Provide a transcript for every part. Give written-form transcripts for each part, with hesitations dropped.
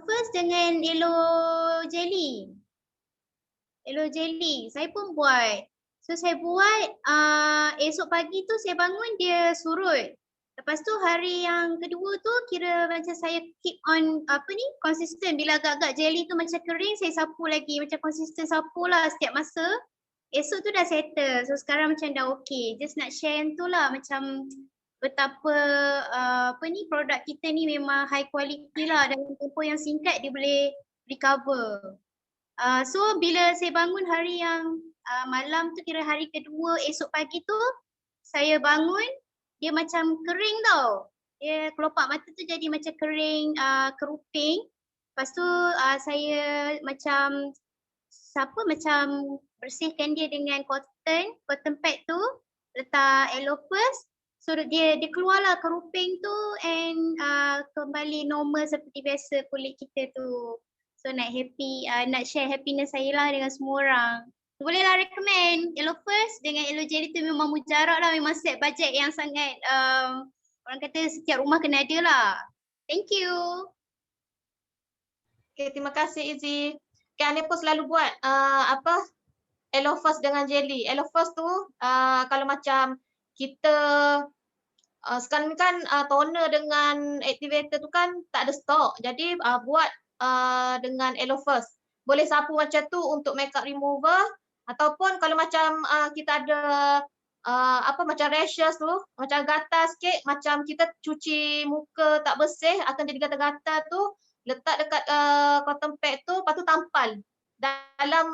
first dengan yellow jelly. Yellow jelly. Saya pun buat. So saya buat esok pagi tu saya bangun dia surut. Lepas tu hari yang kedua tu kira macam saya keep on konsisten. Bila agak-agak jelly tu macam kering saya sapu lagi. Macam konsisten sapu lah setiap masa. Esok tu dah settle. So sekarang macam dah okay. Just nak share yang tu lah macam betapa produk kita ni memang high quality lah. Dalam tempoh yang singkat dia boleh recover. So bila saya bangun hari yang malam tu kira hari kedua esok pagi tu saya bangun dia macam kering tau. Dia kelopak mata tu jadi macam kering keruping. Lepas tu saya macam bersihkan dia dengan cotton pad tu, letak aloe first. So dia keluarlah keruping tu and kembali normal seperti biasa kulit kita tu. So nak share happiness saya lah dengan semua orang. Bolehlah recommend aloe first dengan aloe jelly tu memang mujarab lah, memang set budget yang sangat orang kata setiap rumah kena ada lah. Thank you. Okay, terima kasih Izzy. Okay, Ane pun selalu buat aloe first dengan jelly. Aloe first tu kalau macam kita sekarang ni kan toner dengan activator tu kan tak ada stok. Jadi buat dengan aloe first. Boleh sapu macam tu untuk makeup remover ataupun kalau macam kita ada macam rashes tu, macam gatal sikit, macam kita cuci muka tak bersih akan jadi gatal-gatal tu, letak dekat cotton pad tu, lepas tu tampal. Dalam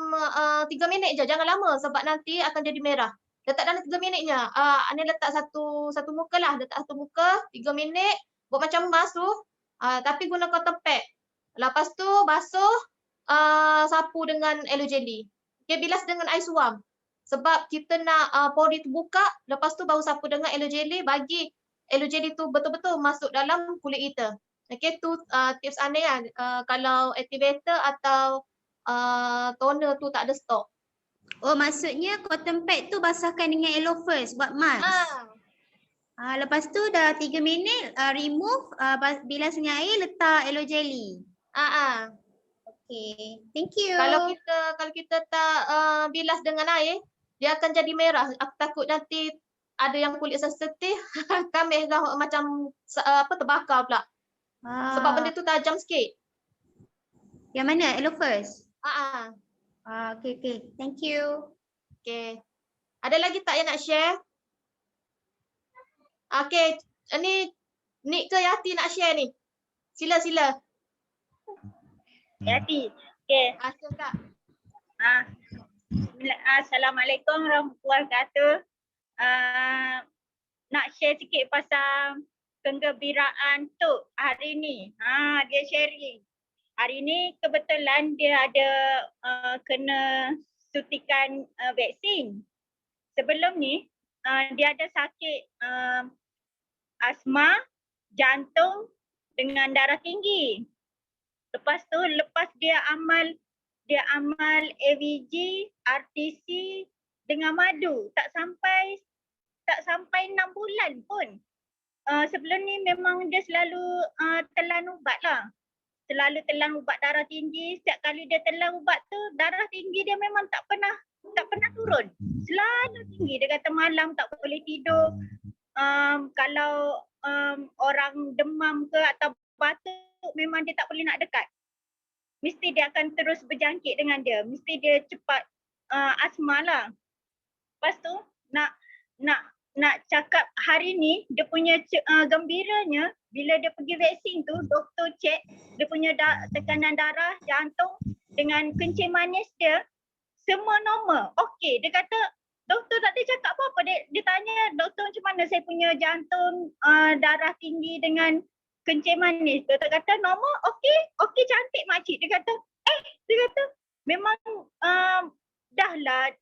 3 minit je, jangan lama sebab nanti akan jadi merah. Letak dalam 3 minitnya. Ane letak satu muka lah, letak satu muka 3 minit, buat macam emas tu, tapi guna cotton pad. Lepas tu basuh, sapu dengan aloe jelly. Okay, bilas dengan air suam. Sebab kita nak pori tu buka, lepas tu baru sapu dengan aloe jelly, bagi aloe jelly tu betul-betul masuk dalam kulit kita. Okay, tu tips Ane kan, kalau activator atau toner tu tak ada stok. Oh, maksudnya cotton pad tu basahkan dengan aloe first buat mask. Lepas tu dah 3 minit remove, bilas dengan air, letak aloe jelly. Okay, thank you. Kalau kita tak bilas dengan air, dia akan jadi merah. Aku takut nanti ada yang kulit sensitif, kami dah macam terbakar pula. Sebab benda tu tajam sikit. Yang mana? Aloe first? Okay. Thank you. Okay. Ada lagi tak yang nak share? Okay, ni Nik ke Yati nak share ni? Sila. Yati. Okay. Kak. Assalamualaikum warahmatullahi wabarakatuh. Nak share sikit pasal kegembiraan tu hari ni. Dia sharing. Hari ni kebetulan dia ada kena suntikan vaksin. Sebelum ni dia ada sakit asma, jantung dengan darah tinggi. Lepas dia amal AVG, RTC dengan madu. Tak sampai 6 bulan pun. Sebelum ni memang dia selalu telan ubat lah. Selalu telan ubat darah tinggi. Setiap kali dia telan ubat tu, darah tinggi dia memang tak pernah turun. Selalu tinggi. Dia kata malam tak boleh tidur. Kalau orang demam ke atau batuk, memang dia tak boleh nak dekat. Mesti dia akan terus berjangkit dengan dia. Mesti dia cepat asma lah. Lepas tu nak cakap hari ni dia punya gembiranya bila dia pergi vaksin tu, doktor cek dia punya tekanan darah, jantung dengan kencing manis dia semua normal. Okey, dia kata doktor tak ada cakap apa-apa. Dia tanya doktor macam mana saya punya jantung, darah tinggi dengan kencing manis. Doktor kata normal, okey cantik makcik. Dia kata memang dah lah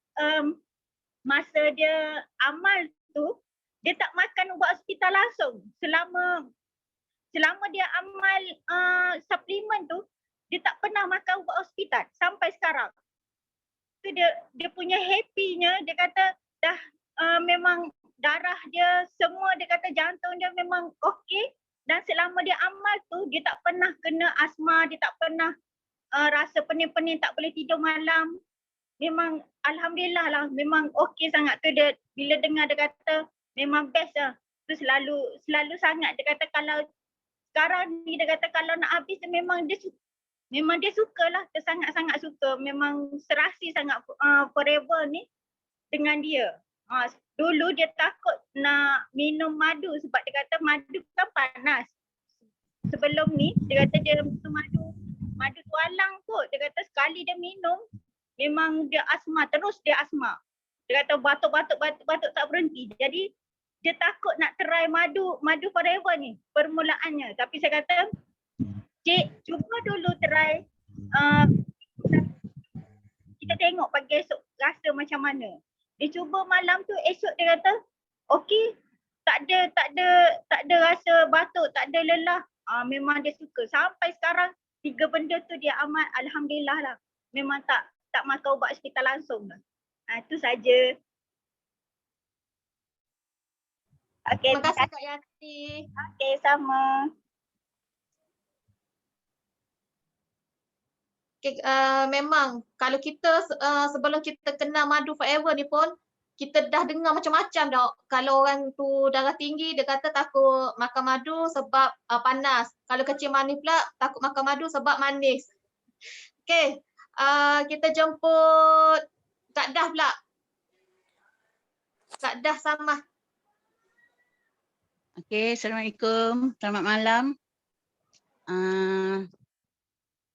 masa dia amal tu dia tak makan ubat hospital langsung. Selama dia amal suplemen tu dia tak pernah makan ubat hospital sampai sekarang. Tu dia punya happy-nya, dia kata dah memang darah dia semua, dia kata jantung dia memang okey. Dan selama dia amal tu, dia tak pernah kena asma, dia tak pernah rasa pening-pening, tak boleh tidur malam. Memang alhamdulillah lah, memang okey sangat tu dia. Bila dengar dia kata memang best lah. Tu selalu sangat dia kata kalau sekarang ni dia kata kalau nak habis memang dia sukalah, dia sangat-sangat suka. Memang serasi sangat forever ni dengan dia. Dulu dia takut nak minum madu sebab dia kata madu kan panas. Sebelum ni dia kata dia minum madu tualang kot. Dia kata sekali dia minum memang dia asma, terus dia asma. Dia kata batuk tak berhenti. Jadi dia takut nak try madu forever ni permulaannya. Tapi saya kata, Cik cuba dulu try. Kita tengok pagi esok rasa macam mana. Dia cuba malam tu, esok dia kata okey, tak ada rasa batuk, tak ada lelah. Memang dia suka. Sampai sekarang 3 benda tu dia amat, alhamdulillah lah. Memang tak makan ubat hospital langsung lah. Itu saja. Okey, Terima kasih Kak Yati. Okey, sama. Okay, memang kalau kita sebelum kita kena madu forever ni pun kita dah dengar macam-macam dah. Kalau orang tu darah tinggi dia kata takut makan madu sebab panas. Kalau kecil manis pula takut makan madu sebab manis. Okey, kita jemput Kak Dah pula. Kak Dah sama. Okey, Assalamualaikum. Selamat malam.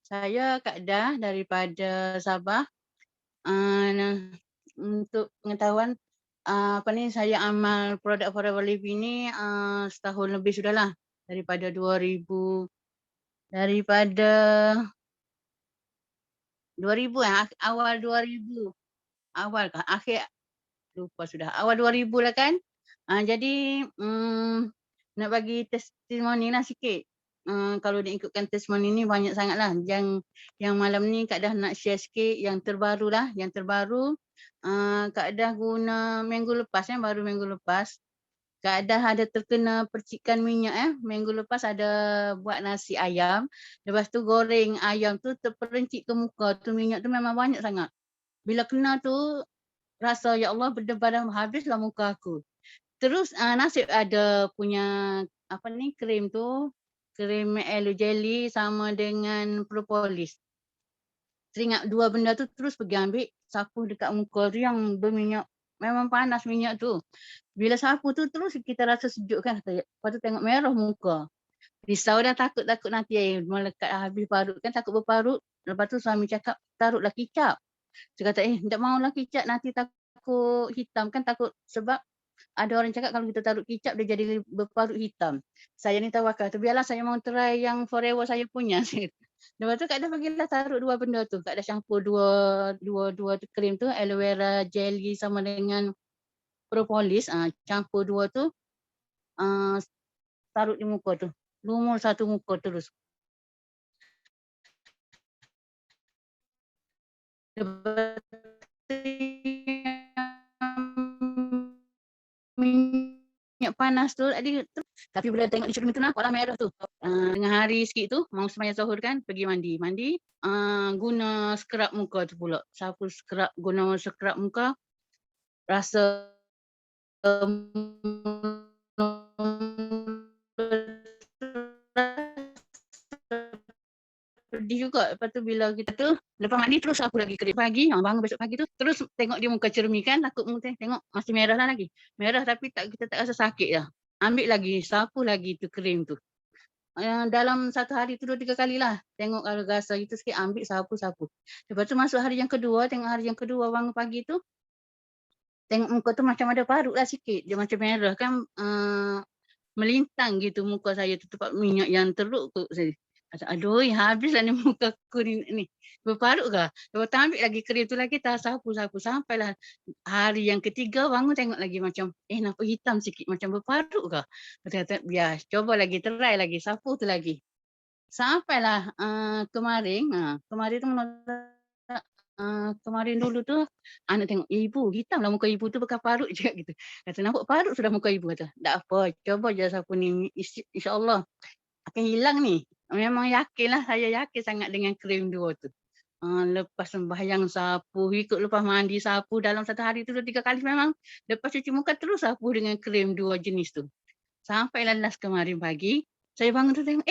Saya Kak Dah daripada Sabah. Untuk pengetahuan, saya amal produk Forever Living ni setahun lebih sudahlah. Daripada 2000 awal 2000. Awal ke akhir lupa sudah. Awal 2000 lah kan. Jadi nak bagi testimoni lah sikit. Kalau diikutkan testimoni ni banyak sangat lah. Yang malam ni Kak Dah nak share sikit yang terbaru lah. Yang terbaru Kak Dah guna minggu lepas baru minggu lepas. Kak Dah ada terkena percikan minyak Minggu lepas ada buat nasi ayam. Lepas tu goreng ayam tu terperencit ke muka tu, minyak tu memang banyak sangat. Bila kena tu rasa ya Allah berdebar habislah muka aku. Terus nasib ada punya krim tu, krim aloe jelly sama dengan propolis. Teringat 2 benda tu terus pergi ambil sapu dekat muka tu yang berminyak, memang panas minyak tu. Bila sapu tu terus kita rasa sejuk kan, lepas tu tengok merah muka. Risau dah, takut nanti air melekat habis parut kan, takut berparut. Lepas tu suami cakap taruhlah kicap. Saya kata tak maulah kicap, nanti takut hitam kan, takut sebab ada orang cakap kalau kita taruh kicap dia jadi berparut hitam. Saya ni tawakal tu, biarlah saya mau try yang forever saya punya. Lepas tu Kak Dah bagilah taruh 2 benda tu. Kak Dah campur dua krim tu, aloe vera jelly sama dengan propolis. Campur 2 tu, taruh di muka tu. Lumur 1 muka terus. Minyak panas tu tapi bila tengok di cermin tu warna merah tu. Tengah hari sikit tu mau sembahyang zuhur kan, pergi mandi. Guna scrub muka tu pula. Sapu scrub, guna scrub muka. Rasa pedih juga. Lepas tu bila kita tu lepas mandi terus aku lagi kering pagi, bangun besok pagi tu terus tengok di muka cermin kan, takut tengok masih merah lah lagi. Merah tapi kita tak rasa sakit lah. Ambil lagi, sapu lagi tu krim tu. Dalam 1 hari tu 2-3 kali lah. Tengok kalau rasa itu sikit, ambil sapu. Lepas tu masuk hari yang kedua, tengok hari yang kedua bangun pagi tu tengok muka tu macam ada parut lah sikit. Dia macam merah kan, melintang gitu muka saya tu, tempat minyak yang teruk tu. Aduh, habislah ni muka aku ni. Berparut ke? Lepas tu ambil lagi krim tu lagi, tak sapu. Sampailah hari yang ketiga bangun tengok lagi macam, nampak hitam sikit, macam berparut ke? Kata, biar coba lagi, try lagi, sapu tu lagi. Sampailah kemarin tu kemarin dulu tu anak tengok ibu hitamlah muka ibu tu bekas parut je gitu. Kata nampak parut sudah muka ibu, kata. Tak apa, cuba je sapu ni insya-Allah akan hilang ni. Memang yakinlah, saya yakin sangat dengan krim 2 tu. Lepas sembahyang sapu, ikut lepas mandi sapu dalam satu hari tu 2-3 kali memang. Lepas cuci muka terus sapu dengan krim 2 jenis tu. Sampailah last kemarin pagi, saya bangun tu tengok,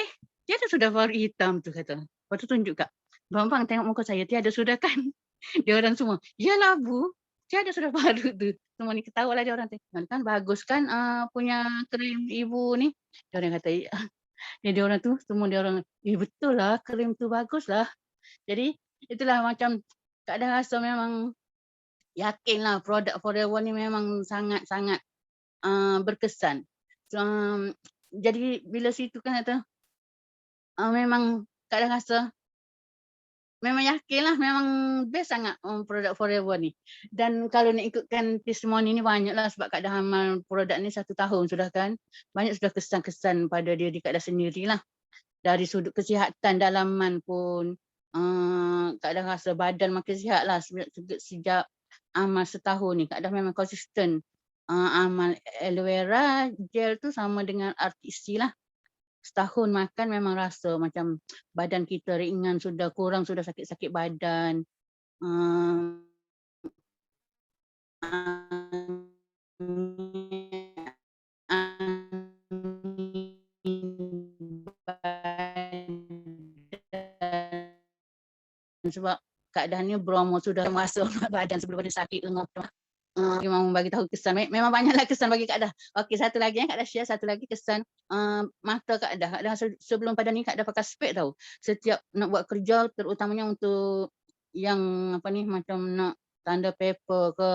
tiada sudah parut hitam tu, kata. Lepas tu tunjuk Kak. Bang tengok muka saya, tiada sudah kan? Dia orang semua, yalah Bu, tiada sudah parut tu. Semua ni ketawa lah dia orang. Kan bagus kan punya krim ibu ni. Dia orang kata, dia orang tu, semua dia orang, betul lah krim tu bagus lah. Jadi itulah macam Kak dah rasa memang yakin lah produk Forever ni memang sangat-sangat berkesan. Jadi bila situ kan kata, memang Kak dah rasa memang yakin lah, memang best sangat produk Forever ni. Dan kalau nak ikutkan testimoni ni banyak lah sebab Kak dah amal produk ni 1 tahun sudah kan. Banyak sudah kesan-kesan pada diri Kak dah sendirilah. Dari sudut kesihatan dalaman pun, Kak dah rasa badan makin sihat lah sejak amal setahun ni. Kak dah memang konsisten amal aloe vera gel tu sama dengan RTC lah. Setahun makan memang rasa macam badan kita ringan, sudah kurang, sudah sakit-sakit badan. Sebab keadaannya Bromo sudah masuk badan sebelum ada sakit lengah. Memang bagi tahu kesan, memang banyaklah kesan bagi Kak Dah. Okey, satu lagi Kak Dah share satu lagi kesan mata Kak Dah. Kak Dah sebelum pada ni Kak Dah pakai spek tahu. Setiap nak buat kerja terutamanya untuk yang apa ni macam nak tanda paper ke,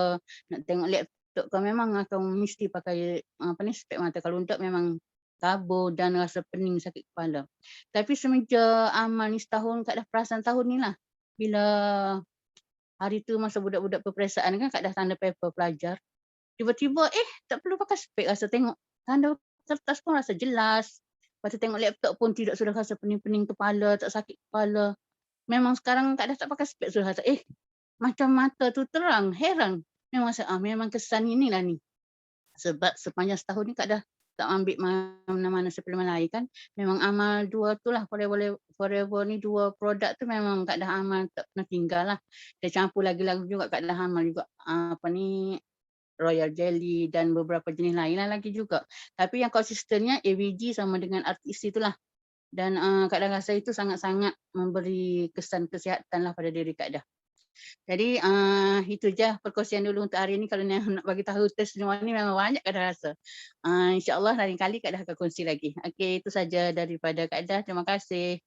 nak tengok laptop ke, memang akan mesti pakai apa ni spek mata. Kalau tak memang kabur dan rasa pening, sakit kepala. Tapi semenjak amal ni setahun Kak Dah perasan tahun ni lah. Bila hari tu masa budak-budak peperiksaan kan Kak Dah tanda paper pelajar. Tiba-tiba tak perlu pakai spek, rasa tengok tanda kertas pun rasa jelas. Lepas tu tengok laptop pun tidak sudah rasa pening-pening kepala, tak sakit kepala. Memang sekarang Kak Dah tak pakai spek sudah rasa macam mata tu terang, heran. Memang rasa memang kesan inilah ni. Sebab sepanjang setahun ni Kak Dah tak ambil mana-mana suplemen lain kan. Memang amal 2 tu lah, Forever ni 2 produk tu memang Kak Dah amal tak pernah tinggal lah. Dia campur lagi-lagi juga Kak Dah amal juga apa ni Royal Jelly dan beberapa jenis lain lah lagi juga. Tapi yang konsistennya AVG sama dengan RTC tu lah. Dan Kak Dah rasa itu sangat-sangat memberi kesan kesihatan lah pada diri Kak Dah. Jadi itu je perkongsian dulu untuk hari ini. Kalau nak bagi tahu testimoni ni memang banyak Kak Dah rasa. InsyaAllah lain kali Kak Dah akan kongsi lagi. Okey, itu saja daripada Kak Dah. Terima kasih.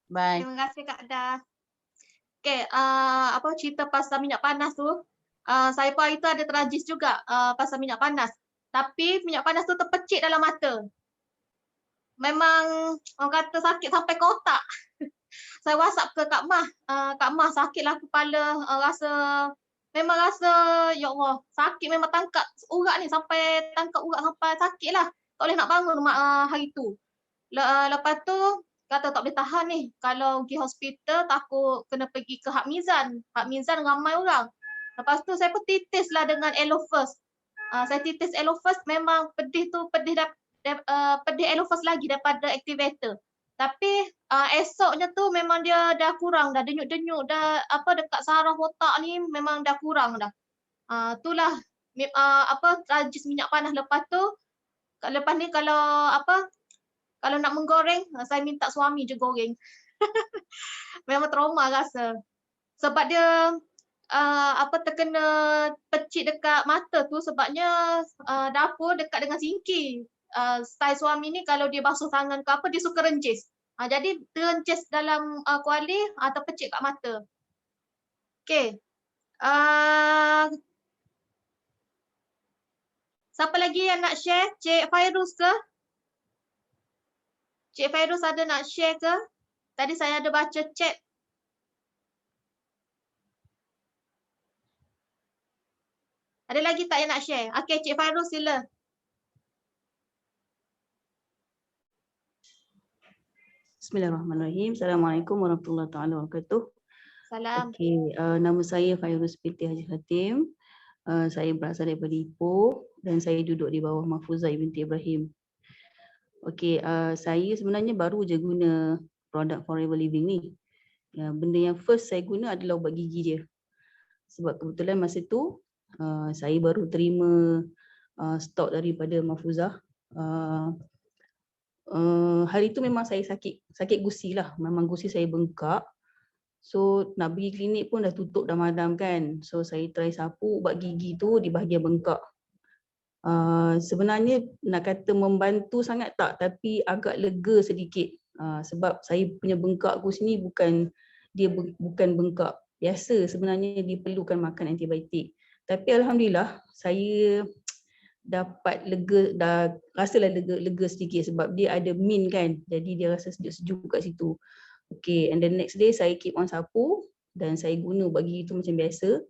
Bye. Terima kasih Kak Dah. Okey, apa cerita pasal minyak panas tu? Saya pun hari tu ada tragis juga pasal minyak panas. Tapi minyak panas tu terpecik dalam mata. Memang orang kata sakit sampai ke otak. Saya WhatsApp ke Kak Mah sakitlah kepala, memang rasa ya Allah, sakit memang tangkap urat ni sampai tangkap urat sampai sakitlah. Tak boleh nak bangun hari tu. Lepas tu kata tak boleh tahan ni. Kalau pergi hospital takut kena pergi ke Hak Mizan. Hak Mizan ramai orang. Lepas tu saya pun titislah dengan Elo First. Saya titis Elo First, memang pedih tu pedih Elo First lagi daripada activator. Tapi esoknya tu memang dia dah kurang dah, denyut-denyut dah apa dekat saraf otak ni memang dah kurang dah. Itulah tragis minyak panas. Lepas ni kalau nak menggoreng saya minta suami je goreng. Memang trauma rasa. Sebab dia terkena pecik dekat mata tu sebabnya dapur dekat dengan sinki. Style suami ni kalau dia basuh tangan ke apa dia suka rencis. Jadi terencis dalam kuali atau pecik kat mata. Okey. Siapa lagi yang nak share? Cik Fairuz ke? Cik Fairuz ada nak share ke? Tadi saya ada baca chat. Ada lagi tak yang nak share? Okey, Cik Fairuz sila. Bismillahirrahmanirrahim. Assalamualaikum warahmatullahi wabarakatuh. Salam. Okey, nama saya Khairul Piti Haji Khatim. Saya berasal daripada Ipoh dan saya duduk di bawah Mahfuzah binti Ibrahim. Okey, saya sebenarnya baru je guna produk Forever Living ni. Benda yang first saya guna adalah ubat gigi dia. Sebab kebetulan masa tu saya baru terima stok daripada Mahfuzah. Hari tu memang saya sakit gusi lah. Memang gusi saya bengkak. So nak pergi klinik pun dah tutup dah madam kan. So saya try sapu ubat gigi tu di bahagian bengkak. Sebenarnya nak kata membantu sangat tak, tapi agak lega sedikit. Sebab saya punya bengkak gusi ni bukan bengkak biasa, sebenarnya dia perlukan makan antibiotik. Tapi alhamdulillah saya dapat lega, dah rasalah lega sedikit sebab dia ada mint kan. Jadi dia rasa sejuk-sejuk kat situ. Okay, and then next day saya keep on sapu dan saya guna ubat gigi tu macam biasa.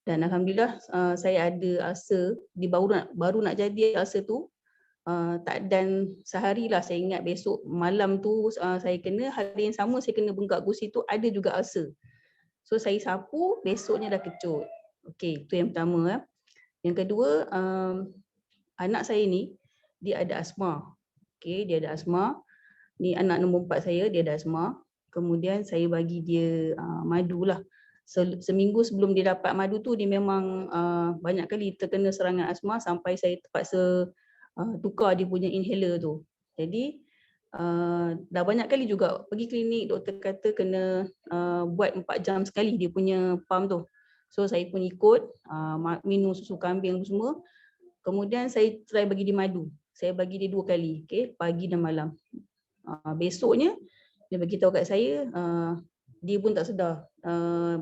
Dan alhamdulillah saya ada ulcer, dia baru nak jadi ulcer tu. Tak dan sehari lah saya ingat besok malam tu saya kena, hari yang sama saya kena bengkak gusi tu ada juga ulcer. So saya sapu, besoknya dah kecut. Okay, itu yang pertama. Yang kedua, anak saya ni dia ada asma. Okay, dia ada asma. Ni anak nombor 4 saya, dia ada asma. Kemudian saya bagi dia madu lah. Seminggu sebelum dia dapat madu tu dia memang banyak kali terkena serangan asma sampai saya terpaksa tukar dia punya inhaler tu. Jadi dah banyak kali juga pergi klinik, doktor kata kena buat 4 jam sekali dia punya pump tu. So saya pun ikut minum susu kambing tu semua. Kemudian saya try bagi dia madu. Saya bagi dia 2 kali, okay, pagi dan malam. Besoknya dia bagi tahu kat saya dia pun tak sedar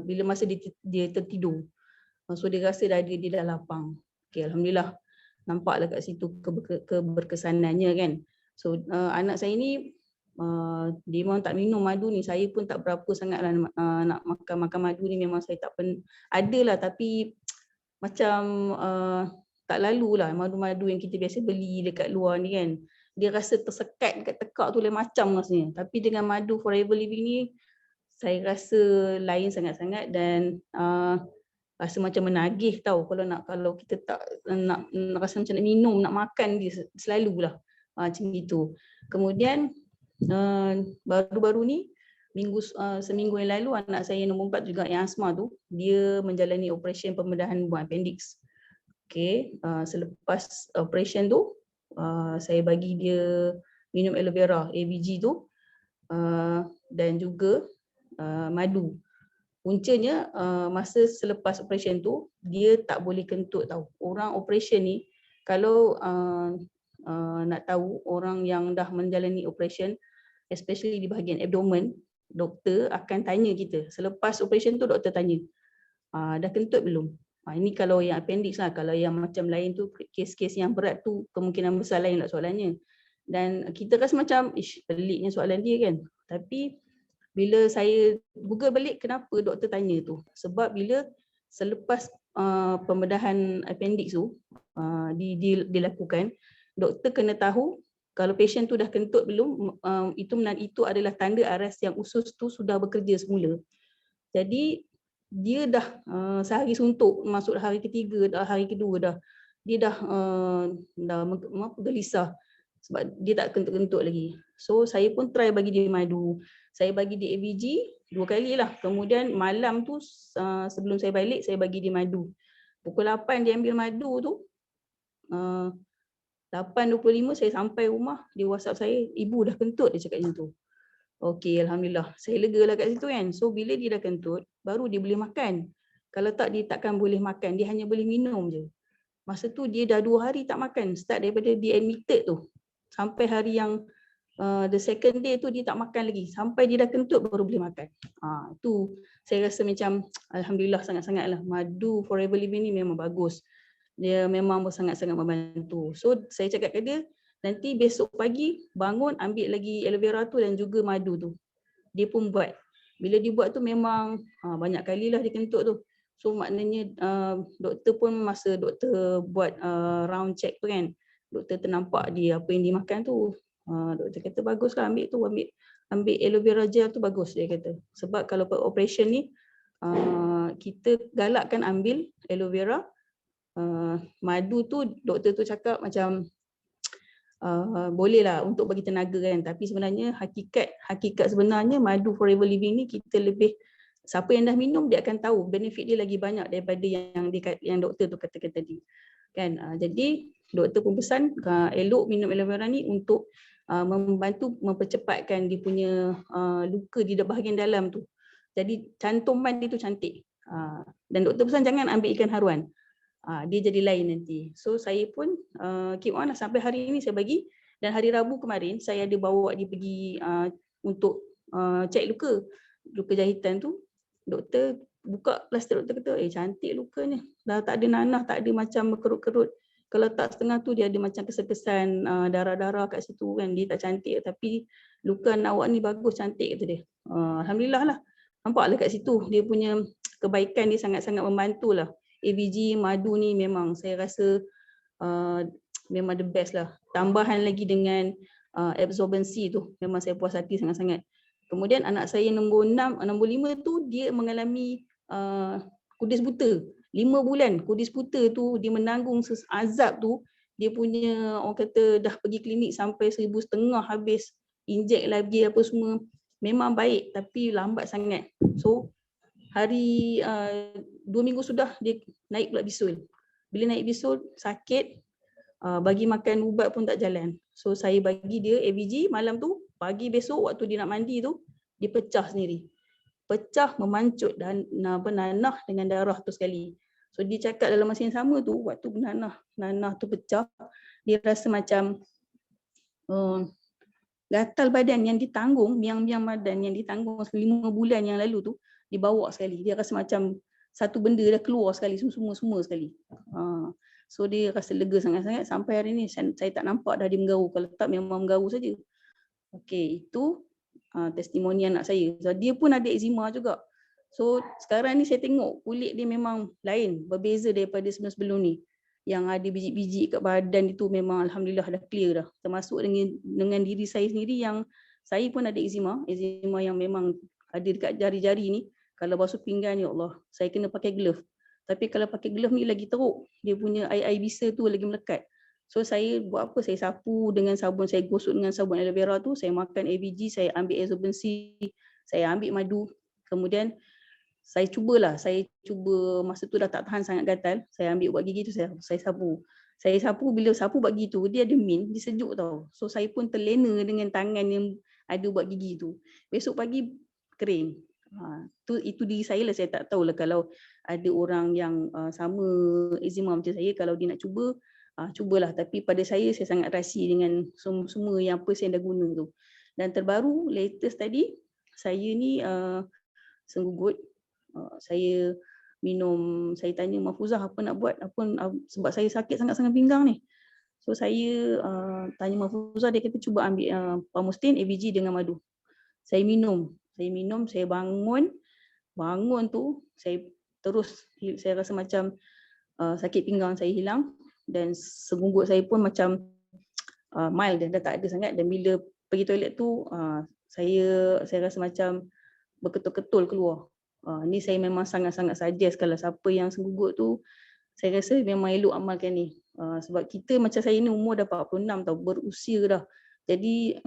bila masa dia tertidur. So dia rasa dia dah lapang. Okay, alhamdulillah nampaklah kat situ keberkesanannya kan. So anak saya ni dia memang tak minum madu ni. Saya pun tak berapa sangatlah nak makan madu ni, memang saya tak adalah, tapi macam tak lalulah madu-madu yang kita biasa beli dekat luar ni kan. Dia rasa tersekat dekat tekak tu lain macam rasanya. Tapi dengan madu Forever Living ni saya rasa lain sangat-sangat dan rasa macam menagih tau kalau kita tak nak rasa macam nak minum, nak makan dia selalulah macam itu. Kemudian baru-baru ni seminggu yang lalu anak saya nombor 4 juga yang asma tu, dia menjalani operasi pembedahan buang appendix. Okay, selepas operasi tu saya bagi dia minum aloe vera AVG tu dan juga madu. Puncanya masa selepas operasi tu dia tak boleh kentut tau. Orang operasi ni kalau nak tahu orang yang dah menjalani operasi, especially di bahagian abdomen, doktor akan tanya kita. Selepas operasi tu doktor tanya, dah kentut belum? Ini kalau yang appendix lah. Kalau yang macam lain tu, kes-kes yang berat tu kemungkinan besar lain lah soalannya. Dan kita rasa macam, peliknya soalan dia kan. Tapi bila saya google balik kenapa doktor tanya tu. Sebab bila selepas pembedahan appendix tu dilakukan, doktor kena tahu kalau pasien tu dah kentut belum, itu adalah tanda aras yang usus tu sudah bekerja semula. Jadi dia dah sehari suntuk, masuk hari ketiga, hari kedua dah. Dia dah gelisah sebab dia tak kentut-kentut lagi. So saya pun try bagi dia madu. Saya bagi dia AVG 2 kali lah. Kemudian malam tu sebelum saya balik, saya bagi dia madu. Pukul 8 dia ambil madu tu. 8.25 saya sampai rumah, dia WhatsApp saya, ibu dah kentut, dia cakap macam tu. Okey, alhamdulillah. Saya lega lah kat situ kan. So bila dia dah kentut, baru dia boleh makan. Kalau tak, dia takkan boleh makan. Dia hanya boleh minum je. Masa tu dia dah 2 hari tak makan. Start daripada dia admitted tu. Sampai hari yang the second day tu dia tak makan lagi. Sampai dia dah kentut baru boleh makan. Tu saya rasa macam alhamdulillah sangat-sangat lah. Madu Forever Living ni memang bagus. Dia memang sangat-sangat membantu. So saya cakap ke dia, nanti besok pagi bangun ambil lagi aloe vera tu dan juga madu tu. Dia pun buat. Bila dia buat tu memang banyak kalilah dia kentut tu. So maknanya doktor pun masa doktor buat round check tu kan, doktor ternampak dia apa yang dia makan tu. Doktor kata baguslah ambil tu, ambil aloe vera gel tu bagus dia kata. Sebab kalau buat operation ni kita galakkan ambil aloe vera. Madu tu doktor tu cakap macam boleh lah untuk bagi tenaga kan, tapi sebenarnya hakikat sebenarnya madu Forever Living ni kita lebih, siapa yang dah minum dia akan tahu benefit dia lagi banyak daripada yang doktor tu katakan tadi kan. Jadi doktor pun pesan elok minum aloe vera ni untuk membantu mempercepatkan dia punya luka di bahagian dalam tu, jadi cantuman dia tu cantik. Dan doktor pesan jangan ambil ikan haruan, dia jadi lain nanti. So saya pun keep on lah sampai hari ini saya bagi. Dan hari Rabu kemarin saya ada bawa dia pergi untuk cek luka jahitan tu. Doktor buka plaster, doktor kata cantik lukanya, dah tak ada nanah, tak ada macam berkerut-kerut. Kalau tak setengah tu dia ada macam kesan-kesan darah-darah kat situ kan, dia tak cantik, tapi luka awak ni bagus, cantik kata dia. Alhamdulillah lah, nampaklah kat situ dia punya kebaikan dia sangat-sangat membantulah. AVG madu ni memang saya rasa memang the best lah. Tambahan lagi dengan absorbency tu, memang saya puas hati sangat-sangat. Kemudian anak saya nombor 5 tu dia mengalami kudis buta. 5 bulan kudis buta tu dia menanggung azab tu. Dia punya orang kata dah pergi klinik sampai 1,500 habis, injek lagi apa semua. Memang baik tapi lambat sangat. So hari 2 minggu sudah dia naik pula bisul. Bila naik bisul sakit, bagi makan ubat pun tak jalan. So saya bagi dia AVG malam tu, pagi besok waktu dia nak mandi tu dia pecah sendiri. Pecah memancut dan nanah dengan darah tu sekali. So dia cakap dalam masa yang sama tu waktu nanah tu pecah, dia rasa macam gatal badan yang ditanggung, biang-biang badan yang ditanggung 5 bulan yang lalu tu dibawa sekali. Dia rasa macam satu benda dah keluar sekali, semua sekali. So dia rasa lega sangat-sangat sampai hari ni saya tak nampak dah dia menggaru. Kalau tak memang menggaru saja. Okey, itu testimoni anak saya. So, dia pun ada eczema juga. So sekarang ni saya tengok kulit dia memang lain, berbeza daripada sebelum ni. Yang ada biji-biji kat badan itu memang alhamdulillah dah clear dah. Termasuk dengan diri saya sendiri yang saya pun ada eczema yang memang ada dekat jari-jari ni. Kalau basuh pinggan, ya Allah, saya kena pakai glove. Tapi kalau pakai glove ni lagi teruk. Dia punya air bisa tu lagi melekat. So saya buat apa? Saya sapu dengan sabun, saya gosok dengan sabun aloe vera tu, saya makan AVG, saya ambil absorbency, saya ambil madu. Kemudian saya cuba masa tu dah tak tahan sangat gatal, saya ambil ubat gigi tu saya sapu. Saya sapu, bila sapu ubat gigi tu dia ada mint, dia sejuk tau. So saya pun terlena dengan tangan yang ada ubat gigi tu. Besok pagi kering. Itu diri saya lah, saya tak tahulah kalau ada orang yang sama eczema macam saya, kalau dia nak cuba, cubalah. Tapi pada saya sangat rasi dengan semua yang apa saya dah guna tu. Dan terbaru, latest tadi, saya ni senggugut. Saya minum, saya tanya Mahfuzah apa nak buat, sebab saya sakit sangat-sangat pinggang ni. So saya tanya Mahfuzah, dia kata cuba ambil Palmostin, AVG dengan madu. Saya minum, saya bangun tu, saya rasa macam sakit pinggang saya hilang dan senggugut saya pun macam mild, dah tak ada sangat. Dan bila pergi toilet tu, saya rasa macam berketul-ketul keluar. Ni saya memang sangat-sangat suggest kalau siapa yang senggugut tu, saya rasa memang elok amalkan ni. Sebab kita macam saya ni umur dah 46 tau, berusia dah. Jadi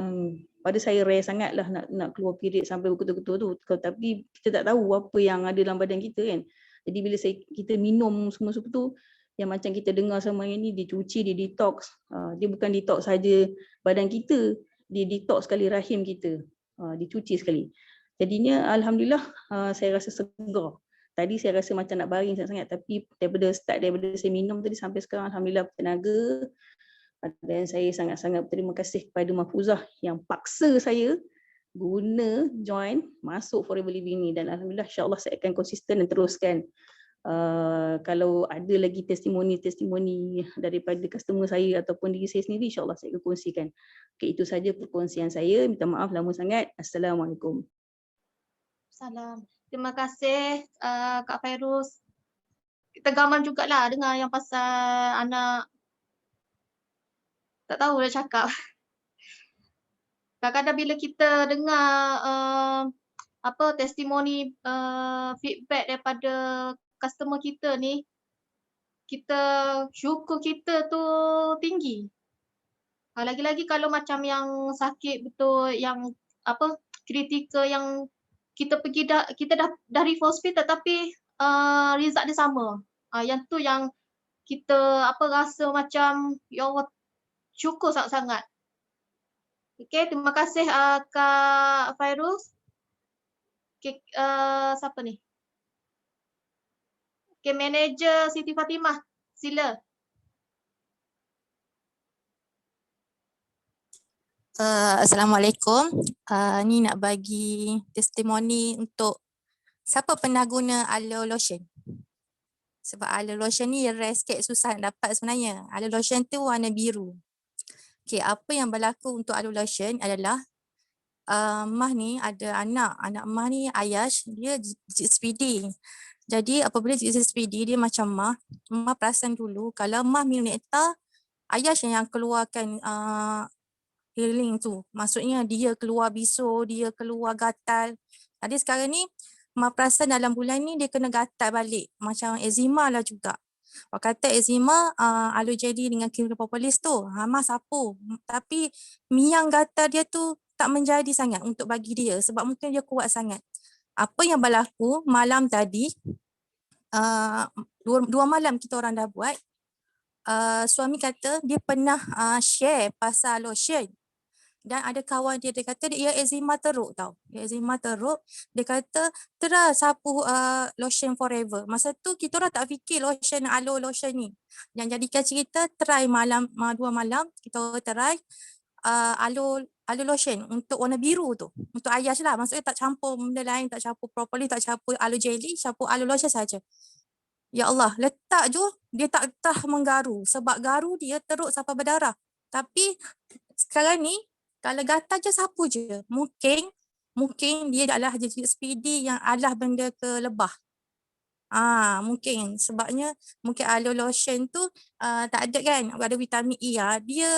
pada saya rare sangat lah nak keluar period sampai berketul-ketul tu. Tapi kita tak tahu apa yang ada dalam badan kita kan. Jadi bila kita minum semua tu, yang macam kita dengar sama ini, dia cuci, dia detox. Dia bukan detox saja badan kita, dia detox sekali rahim kita. Dicuci sekali. Jadinya alhamdulillah saya rasa segar. Tadi saya rasa macam nak baring sangat-sangat, tapi daripada saya minum tadi sampai sekarang alhamdulillah bertenaga. Dan saya sangat-sangat berterima kasih kepada Mahfuzah yang paksa saya guna join masuk Forever Living ni, dan alhamdulillah insya-Allah saya akan konsisten dan teruskan. Kalau ada lagi testimoni daripada customer saya ataupun diri saya sendiri, insya-Allah saya akan kongsikan. Okey, itu saja perkongsian saya. Minta maaf lama sangat. Assalamualaikum. Salam. Terima kasih Kak Fairuz. Kita gambar jugalah dengar yang pasal anak tak tahu dah cakap. Kadang-kadang bila kita dengar testimoni feedback daripada customer kita ni, kita syukur kita tu tinggi. Lagi-lagi kalau macam yang sakit betul, yang kritikal, yang kita pergi kita dah dari hospital tapi result dia sama. Yang tu yang kita rasa macam ya Allah, syukur sangat-sangat. Okey, terima kasih Kak Fairuz. Okay, siapa ni? Okay, manager Siti Fatimah, sila. Assalamualaikum. Ni nak bagi testimoni untuk siapa pernah guna aloe lotion. Sebab aloe lotion ni rare sikit, susah nak dapat sebenarnya. Aloe lotion tu warna biru. Okay, apa yang berlaku untuk aloe lotion adalah Mah ni ada anak Mah ni Ayash, dia GSPD. Jadi apabila GSPD dia macam Mah perasan dulu kalau Mah minum nektar, Ayash yang keluarkan healing tu. Maksudnya dia keluar bisul, dia keluar gatal. Jadi sekarang ni Mah perasan dalam bulan ni dia kena gatal balik. Macam eczema lah juga. Orang kata eczema aloe jelly dengan krim propolis tu. Mah sapu. Tapi miang gatal dia tu tak menjadi sangat untuk bagi dia sebab mungkin dia kuat sangat. Apa yang berlaku malam tadi, dua malam kita orang dah buat, suami kata dia pernah share pasal lotion. Dan ada kawan dia kata dia eczema teruk tau. Dia eczema teruk. Dia kata terus sapu lotion forever. Masa tu kita orang tak fikir lotion aloe lotion ni. Yang jadikan cerita try malam 2 malam kita orang try aloe lotion untuk warna biru tu. Untuk Ayash lah. Maksudnya tak campur benda lain, tak campur propolis, tak campur aloe jelly, campur aloe lotion saja. Ya Allah, letak je dia tak menggaru. Sebab garu dia teruk sampai berdarah. Tapi sekarang ni kalau gatal je sapu je. Mungkin dia adalah SPD yang alah benda ke lebah. Mungkin sebabnya mungkin aloe lotion tu tak ada kan, ada vitamin E dia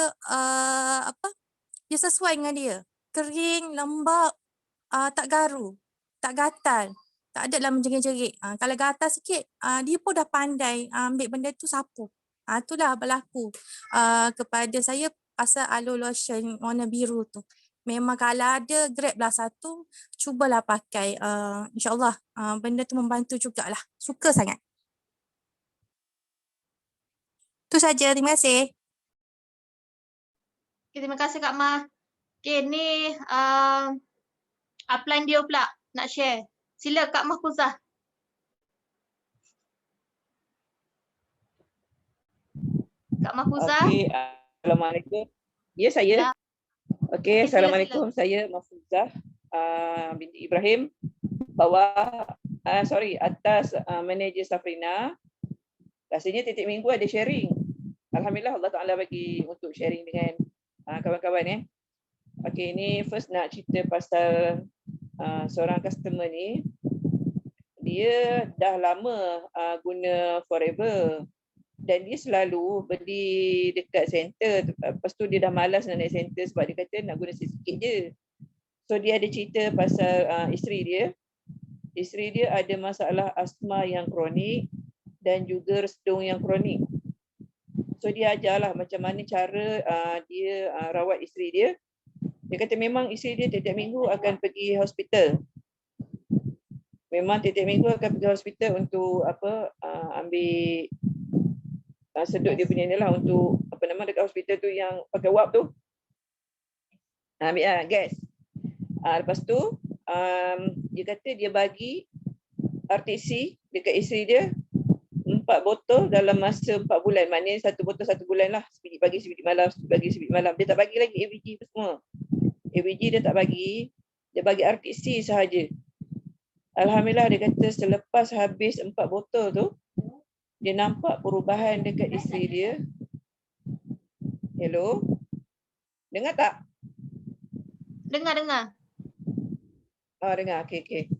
dia sesuai dengan dia. Kering, lembab, tak garu, tak gatal. Tak ada lah menjerit-jerit. Kalau gatal sikit, dia pun dah pandai ambil benda tu sapu. Itulah berlaku kepada saya pasal aloe lotion warna biru tu. Memang kalau ada grablah satu, cubalah pakai. InsyaAllah benda tu membantu jugalah. Suka sangat. Itu saja. Terima kasih. Okay, terima kasih Kak Mah. Okay, ni upline dia pula nak share. Sila Kak Mahfuzah. Kak Mahfuzah. Okay, Assalamualaikum. Ya, saya. Okey, Assalamualaikum. Saya Mahfuzah binti Ibrahim. Atas manager Safrina. Rasanya titik minggu ada sharing. Alhamdulillah Allah Ta'ala bagi untuk sharing dengan kawan-kawan. Okey, ini first nak cerita pasal seorang customer ni. Dia dah lama guna Forever. Dan dia selalu beli dekat center. Lepas tu dia dah malas nak naik center sebab dia kata nak guna sikit je. So dia ada cerita pasal isteri dia. Isteri dia ada masalah asma yang kronik dan juga resdung yang kronik. So dia ajarlah macam mana cara dia rawat isteri dia. Dia kata memang isteri dia tiap minggu akan pergi hospital. Memang tiap minggu akan pergi hospital untuk ambil sedut dia punya ni lah untuk dekat hospital tu yang pakai wap tu. Ambil gas. Lepas tu dia kata dia bagi RTC dekat isteri dia 4 botol dalam masa 4 bulan. Maknanya 1 botol 1 bulan lah. Sebiji pagi, sebiji malam, sebiji pagi, sebiji malam. Dia tak bagi lagi AVG tu semua. AVG dia tak bagi. Dia bagi RTC sahaja. Alhamdulillah dia kata selepas habis 4 botol tu, dia nampak perubahan dekat isteri dia. Hello? Dengar tak? Dengar. Dengar. Okey.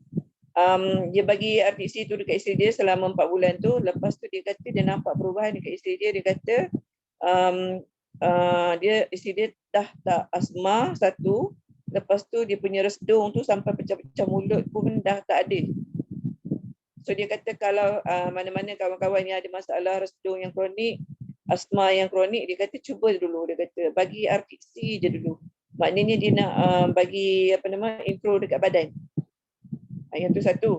Dia bagi RTC tu dekat isteri dia selama 4 bulan tu. Lepas tu dia kata dia nampak perubahan dekat isteri dia. Dia kata isteri dia dah tak asma satu. Lepas tu dia punya resdung tu sampai pecah-pecah mulut pun dah tak ada. So dia kata kalau mana-mana kawan-kawan yang ada masalah resdung yang kronik, asma yang kronik, dia kata cuba dulu, dia kata bagi RTC je dulu. Maknanya dia nak bagi intro dekat badan. Yang tu satu.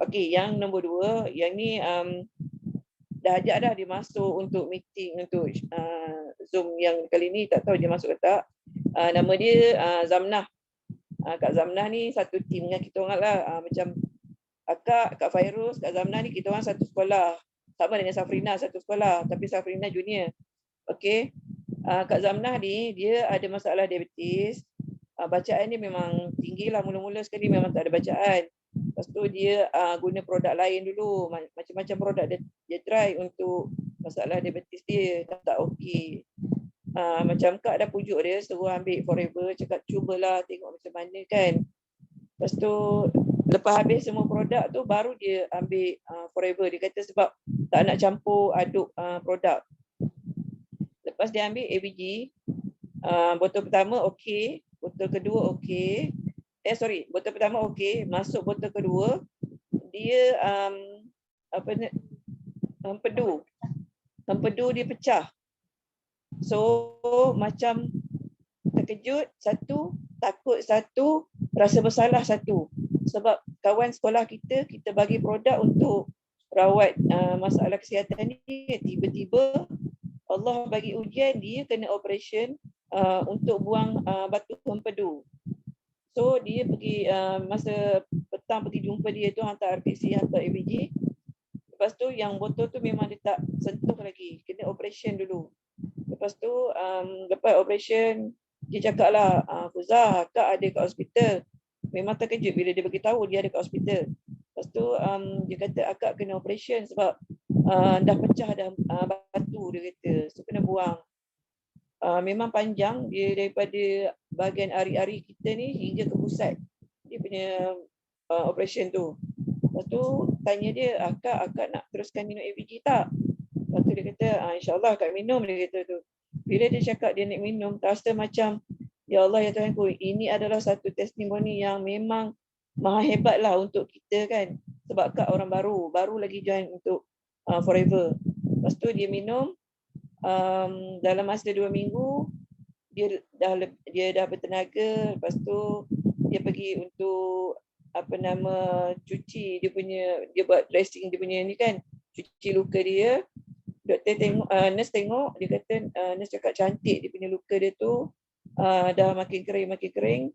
Okey, yang nombor dua, yang ni dah ajak dah dia masuk untuk meeting untuk Zoom yang kali ni, tak tahu dia masuk ke tak. Nama dia Zamnah. Kak Zamnah ni satu tim dengan kita orang lah. Macam Kak Fairuz, Kak Zamnah ni kita orang satu sekolah. Sama dengan Safrina satu sekolah, tapi Safrina junior. Okey. Kak Zamnah ni dia ada masalah diabetes. Bacaan dia memang tinggi lah, mula-mula sekali memang tak ada bacaan. Lepas tu dia guna produk lain dulu, macam-macam produk dia try untuk masalah diabetes dia, tak okey. Macam Kak dah pujuk dia suruh ambil Forever, cakap cubalah tengok macam mana kan. Lepas tu lepas habis semua produk tu baru dia ambil Forever. Dia kata sebab tak nak campur aduk produk. Lepas dia ambil ABG, botol pertama okey, botol kedua okey. Botol pertama okey, masuk botol kedua dia empedu dia pecah. So macam terkejut satu, takut satu, rasa bersalah satu. Sebab kawan sekolah kita bagi produk untuk rawat masalah kesihatan ni, tiba-tiba Allah bagi ujian dia kena operation untuk buang batu empedu. So dia pergi masa petang pergi jumpa dia tu, hantar RTC, hantar ABG. Lepas tu yang botol tu memang dia tak sentuh lagi, kena operation dulu. Lepas tu lepas operation dia cakap lah, Fuzah, Kak ada kat hospital. Memang terkejut bila dia beritahu dia ada kat hospital. Lepas tu dia kata akak kena operation sebab dah pecah dah batu, dia kata. So kena buang. Memang panjang dia daripada bahagian ari-ari kita ni hingga ke pusat. Dia punya operation tu. Lepas tu tanya dia, akak nak teruskan minum ABG tak? Lepas tu dia kata, insyaAllah akak minum, dia kata tu. Bila dia cakap dia nak minum, terasa macam, ya Allah ya Tuhanku, ini adalah satu testimoni yang memang maha hebat lah untuk kita kan. Sebab Kak orang baru lagi join untuk Forever. Lepas tu dia minum, dalam masa 2 minggu, dia dah bertenaga. Lepas tu dia pergi untuk cuci dia punya, dia buat dressing dia punya ni kan, cuci luka dia. Doktor tengok, nurse tengok, dia kata, nurse cakap cantik dia punya luka dia tu, dah makin kering.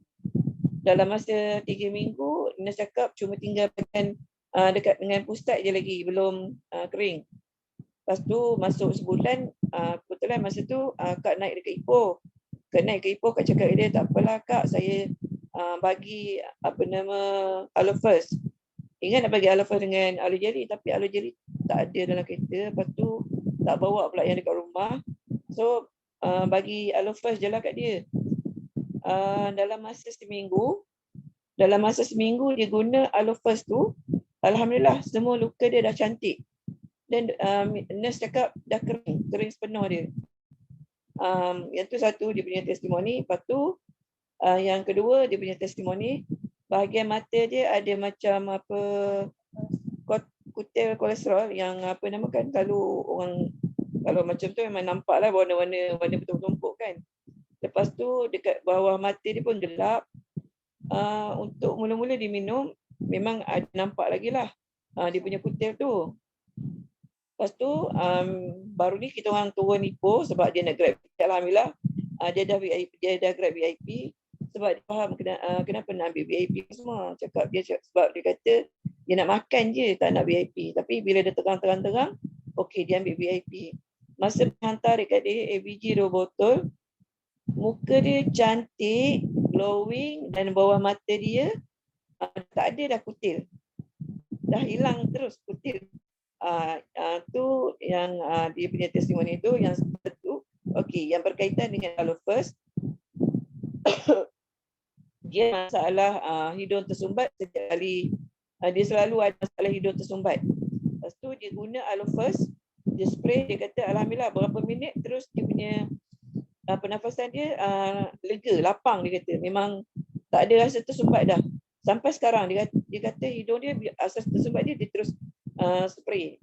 Dalam masa 3 minggu, nurse cakap cuma tinggal bagian dekat dengan pusat je lagi, belum kering. Lepas tu masuk sebulan, kebetulan masa tu Kak naik dekat Ipoh. Kak naik ke Ipoh, Kak cakap dia, tak apalah Kak, saya bagi Alofers. Ingat nak bagi Alofers dengan aloe jelly, tapi aloe jelly tak ada dalam kereta. Lepas tu tak bawa pula yang dekat rumah. So bagi Alofers je lah kat dia. Dalam masa seminggu dia guna Alofers tu, alhamdulillah semua luka dia dah cantik. Dan nurse cakap dah kering sepenuh dia. Yang tu satu dia punya testimoni. Lepas tu yang kedua dia punya testimoni, bahagian mata dia ada macam kutil kolesterol yang kan, kalau orang kalau macam tu memang nampak lah warna bertumpuk-tumpuk kan. Lepas tu dekat bawah mata dia pun gelap. Untuk mula-mula diminum memang ada nampak lagi lah dia punya kutil tu. Lepas tu baru ni kita orang turun Ipoh sebab dia nak grab. Alhamdulillah dia dah grab VIP sebab dia faham kenapa nak ambil VIP semua. Sebab dia kata dia nak makan je, tak nak VIP. Tapi bila dia terang-terang, okey dia ambil VIP. Masa hantar dekat dia ABG 2 botol, muka dia cantik, glowing dan bawah mata dia tak ada dah kutil. Dah hilang terus kutil. Tu yang dia punya testimoni tu. Yang satu, okey, yang berkaitan dengan Alofers. Dia masalah hidung tersumbat setiap kali. Dia selalu ada masalah hidung tersumbat. Lepas tu dia guna Alofers, dia spray, dia kata alhamdulillah berapa minit terus dia punya pernafasan dia lega, lapang dia kata. Memang Tak ada rasa tersumbat dah. Sampai sekarang dia kata hidung dia asas tersumbat dia terus spray.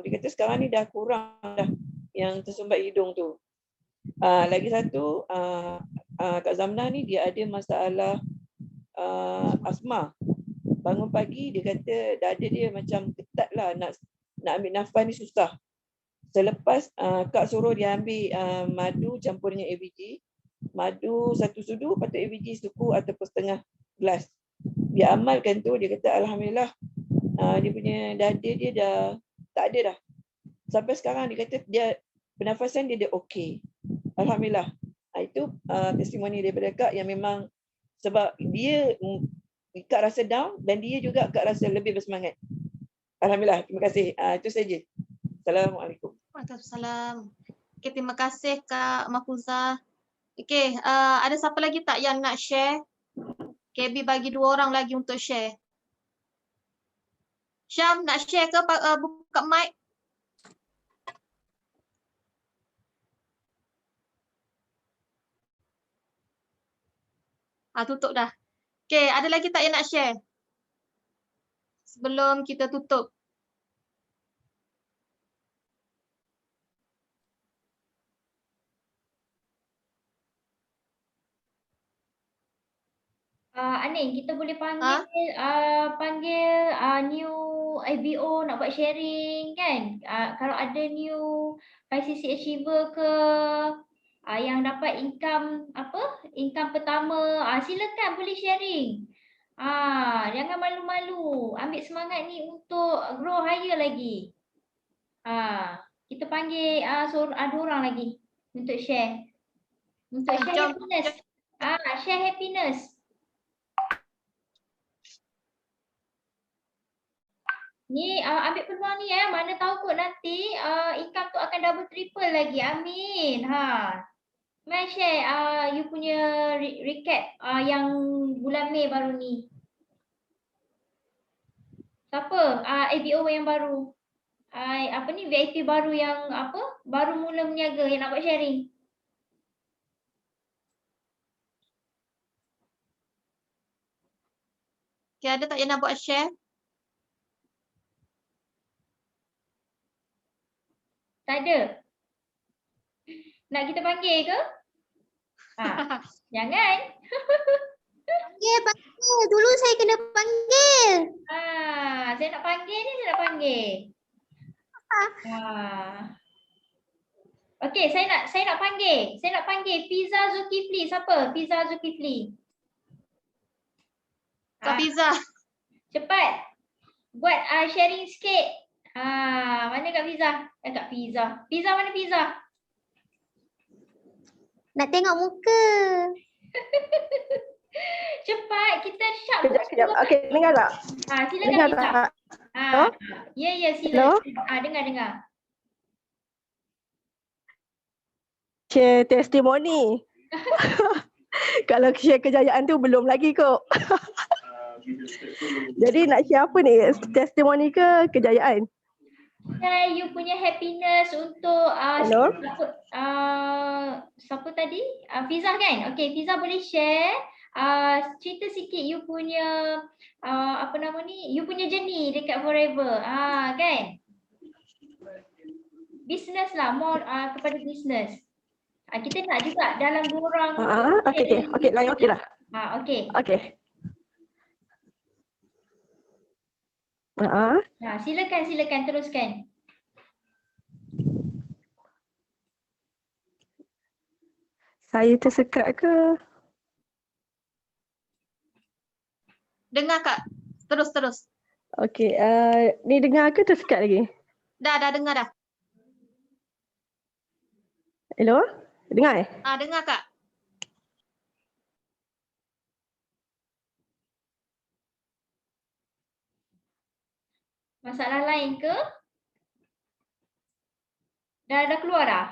Dia kata sekarang ni dah kurang dah yang tersumbat hidung tu. Lagi satu, Kak Zamna ni dia ada masalah asma. Bangun pagi dia kata dada dia macam ketat lah, nak ambil nafas ni susah. Selepas Kak suruh dia ambil madu campur dengan ABG, madu 1 sudu, patut ABG suku ataupun setengah gelas. Dia amalkan tu, dia kata alhamdulillah dia punya dada dia dah tak ada dah. Sampai sekarang dia kata dia pernafasan dia okey. Alhamdulillah. Itu testimoni daripada Kak yang memang sebab dia Kak rasa down dan dia juga Kak rasa lebih bersemangat. Alhamdulillah. Terima kasih. Itu saja. Assalamualaikum. Waalaikumsalam. Okay, terima kasih Kak Mahfuzah. Okay, ada siapa lagi tak yang nak share? KB bagi 2 orang lagi untuk share. Syam nak share ke? Buka mic. Tutup dah. Okay, ada lagi tak yang nak share? Sebelum kita tutup. Anin, kita boleh panggil new IBO nak buat sharing kan? Kalau ada new 5cc achiever ke yang dapat income income pertama, silakan boleh sharing. Jangan malu-malu, ambil semangat ni untuk grow higher lagi. Kita panggil 2 orang lagi untuk share. Untuk share happiness. Share happiness. Ni ambil peluang ni mana tahu kot nanti income tu akan double triple lagi. Amin. Mai share you punya recap yang bulan Mei baru ni. Siapa? ABO yang baru. VIP baru yang baru mula berniaga yang nak buat sharing. Okay, ada tak yang nak buat share? Tak ada. Nak kita panggil ke? Jangan. Panggil. Dulu saya kena panggil. Saya nak panggil ni, saya nak panggil. Okey, saya nak panggil. Saya nak panggil Fiza Zulkifli. Siapa? Fiza Zulkifli. Kak Fiza. Cepat. Buat sharing sikit. Mana Kak Fiza? Kak Fiza. Fiza mana Fiza? Nak tengok muka. Cepat, kita sharp. Kejap. Okey, dengar tak? Silakan Dengar Fiza. tak? Ya, silakan. Dengar. Share testimoni. Kalau share kejayaan tu belum lagi kot. Jadi nak share apa ni? Testimoni ke kejayaan? Share you punya happiness untuk siapa tadi? Fiza kan? Okey, Fiza boleh share cerita sikit you punya you punya journey dekat Forever. Kan? Business lah, more kepada business. Kita nak juga dalam 2 orang. Okey, lain okey lah. Okey. Silakan teruskan. Saya tersekat ke? Dengar Kak. Terus. Okey, ni dengar ke tersekat lagi? Dah dengar dah. Hello? Dengar Dengar Kak. Masalah lain ke? Dah keluar dah?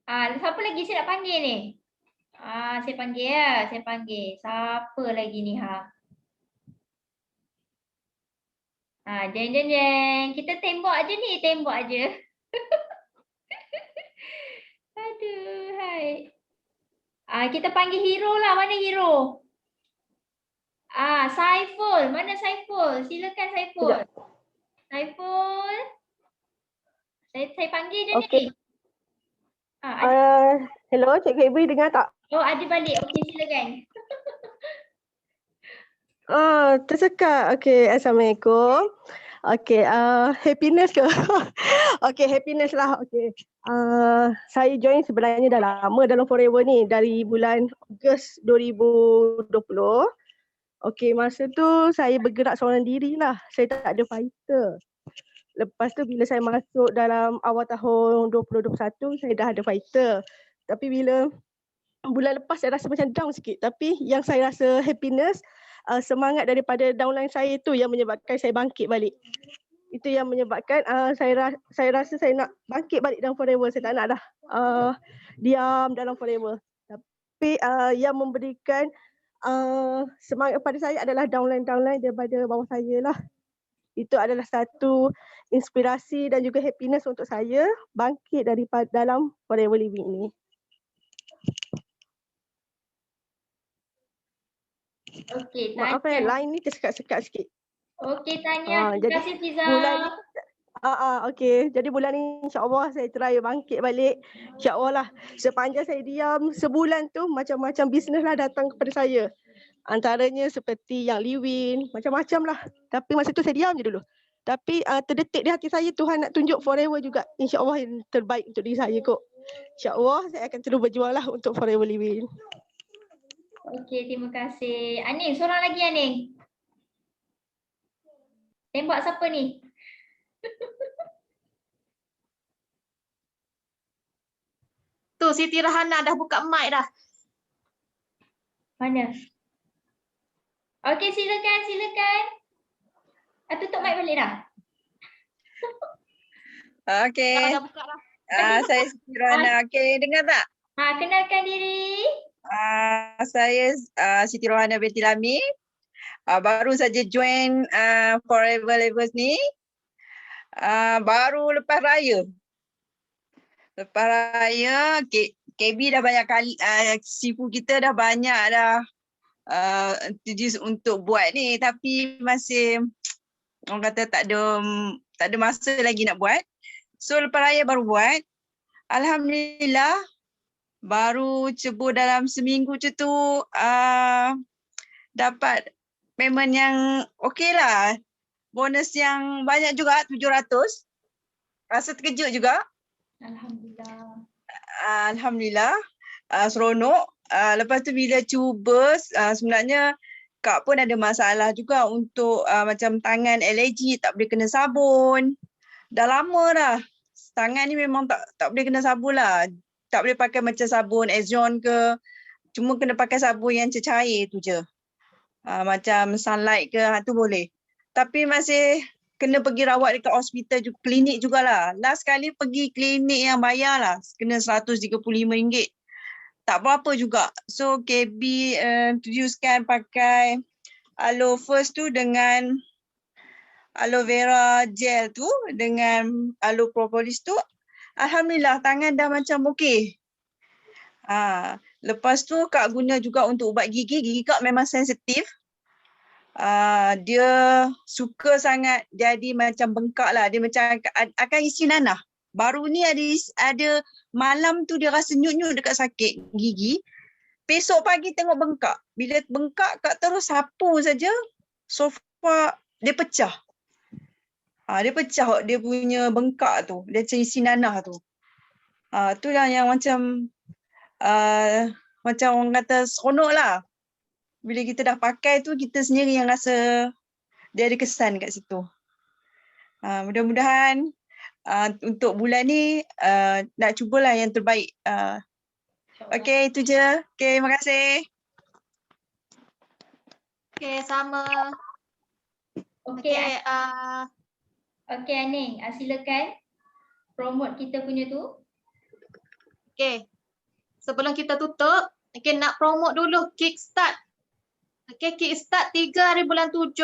Siapa lagi saya nak panggil ni? Saya panggil ya. Siapa lagi ni Jeng. Kita tembak aje ni, Aduh, hai. Kita panggil hero lah. Mana hero? Saiful. Mana Saiful? Silakan Saiful. Saiful. Saya panggil je Okey. ni. Ada. Hello, Cikgu Ibu dengar tak? Oh, ada balik. Okey, silakan. Tersekat. Okey, Assalamualaikum. Okey, happiness ke? Okey, happiness lah. Okey. Saya join sebenarnya dah lama dalam Forever ni dari bulan Ogos 2020. Okey, masa tu saya bergerak seorang diri lah. Saya tak ada fighter. Lepas tu bila saya masuk dalam awal tahun 2021, saya dah ada fighter. Tapi bila bulan lepas saya rasa macam down sikit. Tapi yang saya rasa happiness, semangat daripada downline saya tu yang menyebabkan saya bangkit balik. Itu yang menyebabkan saya rasa saya nak bangkit balik dalam Forever. Saya tak nak dah diam dalam Forever. Tapi yang memberikan semangat pada saya adalah downline daripada bawah saya lah. Itu adalah satu inspirasi dan juga happiness untuk saya bangkit daripada dalam Forever Living ini. Okey, Maaf line ni tersekat-sekat sikit. Okey, Tanya. Terima kasih Fiza. Bulan ni okey. Jadi bulan ni insya-Allah saya try bangkit balik. Insya-Allah lah. Sepanjang saya diam sebulan tu macam-macam bisnes lah datang kepada saya. Antaranya seperti yang Liwin, macam-macam lah. Tapi masa tu saya diam je dulu. Tapi terdetik di hati saya Tuhan nak tunjuk Forever juga. InsyaAllah yang terbaik untuk diri saya kot. InsyaAllah saya akan terus berjuang lah untuk Forever Living. Okey, terima kasih. Aning, seorang lagi Aning. Tembak siapa ni? Tu Siti Rahana dah buka mic dah. Mana? Okey, silakan. Tutup mic balik dah. Okey. Dah buka dah. Saya Siti Rohana. Okey, dengar tak? Kenalkan diri. Saya Siti Rohana binti Lami. Baru saja join Forever Livers ni. Baru lepas raya. Lepas raya, KB dah banyak kali, sifu kita dah banyak dah introduce untuk buat ni, tapi masih orang kata tak ada masa lagi nak buat. So lepas raya baru buat. Alhamdulillah baru cebur dalam seminggu je tu dapat payment yang okey lah. Bonus yang banyak juga, 700. Rasa terkejut juga. Alhamdulillah. Seronok. Lepas tu bila cuba, sebenarnya Kak pun ada masalah juga untuk macam tangan alergi, tak boleh kena sabun. Dah lama dah. Tangan ni memang tak boleh kena sabun lah. Tak boleh pakai macam sabun Ezion ke. Cuma kena pakai sabun yang cecair tu je. Macam Sunlight ke, tu boleh. Tapi masih kena pergi rawat dekat hospital, klinik jugalah. Last kali pergi klinik yang bayar lah. Kena RM135. Tak berapa juga. So KB introducekan pakai aloe first tu dengan aloe vera gel tu dengan aloe propolis tu. Alhamdulillah tangan dah macam okey. Lepas tu Kak guna juga untuk ubat gigi. Gigi Kak memang sensitif. Dia suka sangat jadi macam bengkak lah. Dia macam akan isi nanah. Baru ni ada malam tu dia rasa nyut-nyut dekat sakit gigi. Besok pagi tengok bengkak. Bila bengkak Kak terus sapu saja, sofa dia pecah. Dia pecah dia punya bengkak tu. Dia macam isi nanah tu. Itulah yang macam orang kata seronok lah. Bila kita dah pakai tu, kita sendiri yang rasa dia ada kesan kat situ. Mudah-mudahan untuk bulan ni nak cubalah yang terbaik. Okey, itu je. Okey, terima kasih. Okey, sama. Okey, Aning, silakan promote kita punya tu. Okey. Sebelum kita tutup, nak promote dulu Kickstart. Kickstart 3 hari bulan 7.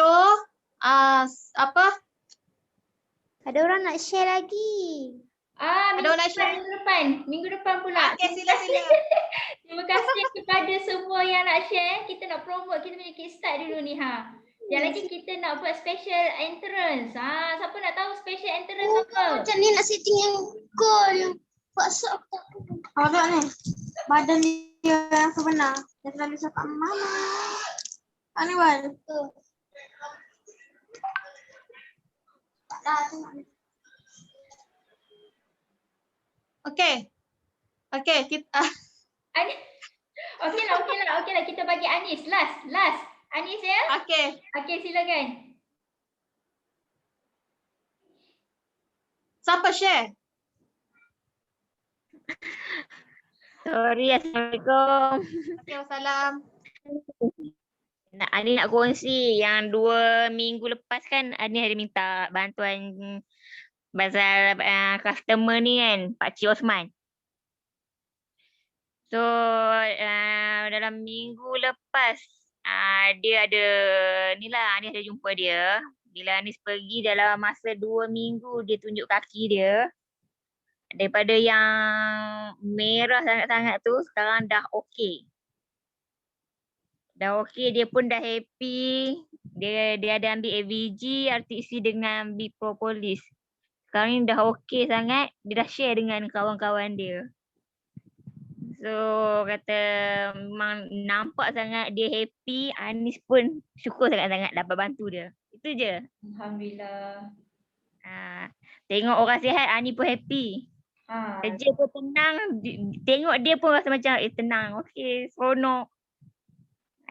Ada orang nak share lagi. Ada orang nak share? Minggu depan pula. Okey, sila-sila. Terima kasih kepada semua yang nak share. Kita nak promote kita punya kickstart dulu ni ha. Sekejap lagi kita nak buat special entrance. Siapa nak tahu special entrance apa? Macam ni nak setting yang goal yang WhatsApp tak. Ada ni. Badan dia yang sebenar. Dia selalu cakap mama. Ni Wal. Tak dah tengok ni. Okey. Okey, kita Okey lah. Kita bagi Anis last. Anis ya? okey. Okey, silakan. Siapa share? Sorry, Assalamualaikum. Okey, wassalam. Ani nak kongsi yang 2 minggu lepas kan Ani ada minta bantuan pasal customer ni kan, Pak Cik Osman. So dalam minggu lepas dia ada ni lah, Anis ada jumpa dia. Bila Anis pergi dalam masa 2 minggu dia tunjuk kaki dia. Daripada yang merah sangat-sangat tu sekarang dah okey. Dah okey, dia pun dah happy. Dia ada ambil AVG, RTC dengan Bipropolis. Sekarang ni dah okey sangat, dia dah share dengan kawan-kawan dia. So kata memang nampak sangat dia happy, Anis pun syukur sangat-sangat dapat bantu dia. Itu je. Alhamdulillah. Tengok orang sihat, Ani pun happy. Kerja pun tenang, tengok dia pun rasa macam tenang, okey, seronok.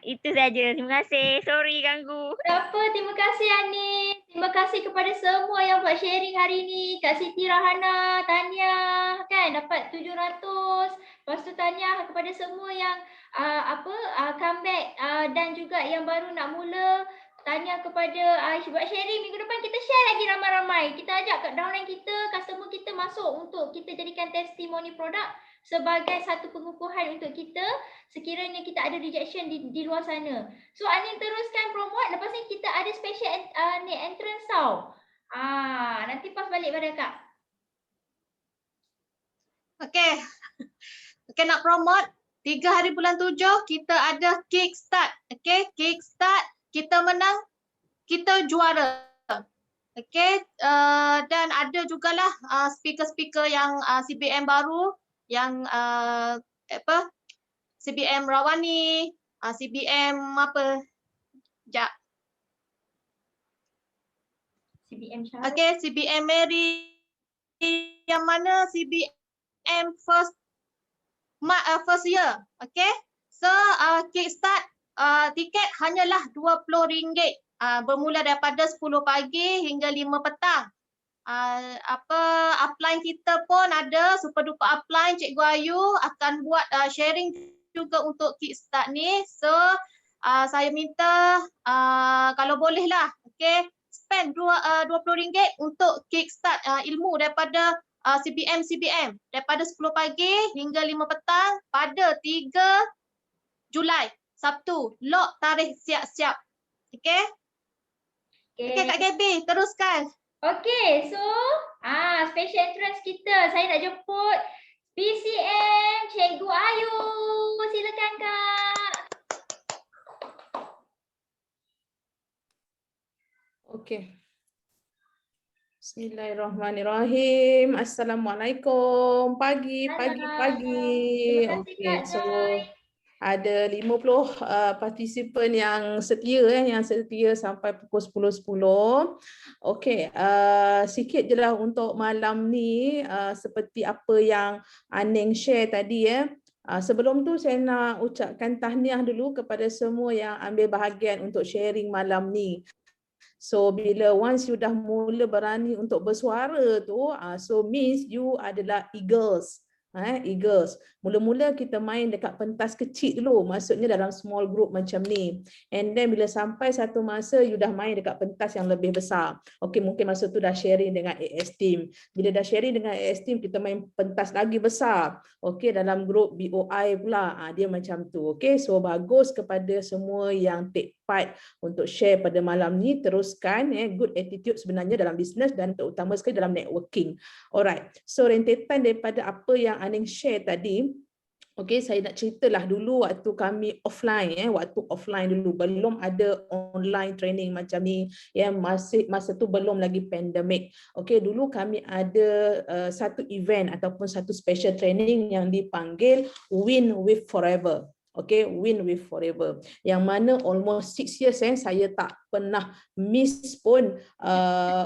Itu saja. Terima kasih. Sorry ganggu. Berapa? Terima kasih Anis. Terima kasih kepada semua yang buat sharing hari ni. Kak Siti Rahana, Tanya kan dapat 700. Lepas tu Tanya kepada semua yang comeback dan juga yang baru nak mula. Tanya kepada Aish buat sharing. Minggu depan kita share lagi ramai-ramai. Kita ajak kat downline kita, customer kita masuk untuk kita jadikan testimoni produk sebagai satu pengukuhan untuk kita sekiranya kita ada rejection di luar sana. So Anin teruskan promote, lepas ni kita ada special entrance tau. Nanti pas balik pada Kak. Okey. Okey, nak promote 3 hari bulan 7 kita ada kickstart. Okey, kickstart kita menang, kita juara. Okey, dan ada jugalah speaker-speaker yang CBM baru yang CBM Rawani, CBM apa? Sekejap. CBM Syarul. Okey, CBM Mary yang mana CBM first year. Okey. So kickstart tiket hanyalah RM20. Bermula daripada 10 pagi hingga 5 petang. Upline kita pun ada, super duper upline Cikgu Ayu akan buat sharing juga untuk kickstart ni. So saya minta kalau boleh lah, okay, spend RM20 untuk kickstart ilmu daripada CBM daripada 10 pagi hingga 5 petang pada 3 Julai Sabtu. Lock tarikh siap-siap. Okay? Okay Kak Gaby, teruskan. Okay, so special entrance kita. Saya nak jemput PCM Cikgu Ayu. Silakan Kak. Okay. Bismillahirrahmanirrahim. Assalamualaikum. Pagi. Okay, so ada 50 partisipan yang setia sampai pukul 10.10. Okey, sikit je lah untuk malam ni seperti apa yang Aning share tadi ya. Sebelum tu saya nak ucapkan tahniah dulu kepada semua yang ambil bahagian untuk sharing malam ni. So bila once you dah mula berani untuk bersuara tu, so means you adalah eagles. Eagles. Mula-mula kita main dekat pentas kecil dulu, maksudnya dalam small group macam ni. And then bila sampai satu masa you dah main dekat pentas yang lebih besar. Okey, mungkin masa tu dah sharing dengan AS team. Bila dah sharing dengan AS team, kita main pentas lagi besar. Okey, dalam group BOI pula. Dia macam tu. Okey, so bagus kepada semua yang take part untuk share pada malam ni. Teruskan good attitude sebenarnya dalam bisnes dan terutama sekali dalam networking. Alright, so rentetan daripada apa yang Aning share tadi, okey, saya nak ceritalah dulu waktu kami offline, waktu offline dulu, belum ada online training macam ni, masa tu belum lagi pandemik. Okey, dulu kami ada satu event ataupun satu special training yang dipanggil Win with Forever. Okay, Win with Forever. Yang mana almost 6 years saya tak pernah miss pun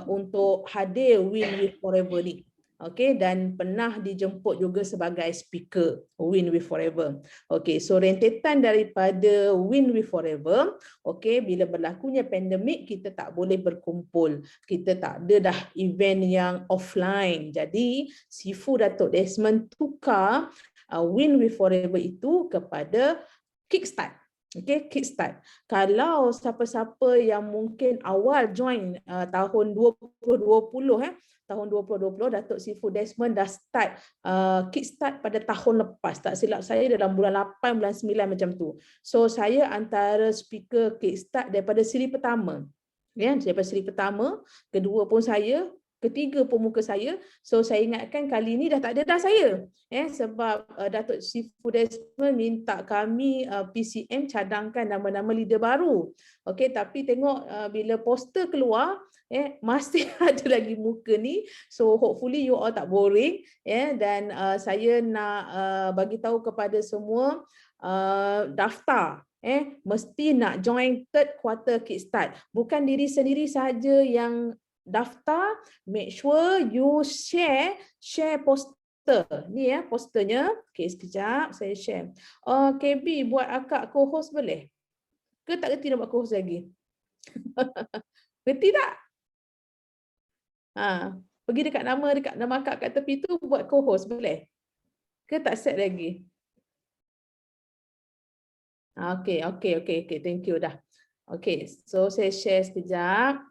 untuk hadir Win with Forever ni. Okay, dan pernah dijemput juga sebagai speaker Win with Forever. Okay, so rentetan daripada Win with Forever, okay, bila berlakunya pandemik, kita tak boleh berkumpul. Kita tak ada dah event yang offline. Jadi, Sifu Datuk Desmond tukar Win with Forever itu kepada Kickstart. Okay, Kickstart. Kalau siapa-siapa yang mungkin awal join tahun 2020, tahun 2020, Datuk Sifu Desmond dah start Kickstart pada tahun lepas. Tak silap saya dalam bulan 8, bulan 9 macam tu. So saya antara speaker Kickstart daripada siri pertama. Daripada siri pertama, kedua pun saya, ketiga pun muka saya. So saya ingatkan kali ni dah tak ada dah saya. Sebab Datuk Sifu Desmond minta kami PCM cadangkan nama-nama leader baru. Okey, tapi tengok bila poster keluar, masih ada lagi muka ni. So hopefully you all tak boring. Dan saya nak bagi tahu kepada semua daftar. Mesti nak join third quarter Kickstart. Bukan diri sendiri saja yang daftar, make sure you share poster. Ni posternya. Okey, sekejap saya share. KB buat akak co-host boleh? Ke tak reti nak buat co-host lagi? Reti tak? Pergi dekat nama akak kat tepi tu buat co-host boleh? Ke tak set lagi? Okey, thank you dah. Okey, so saya share sekejap.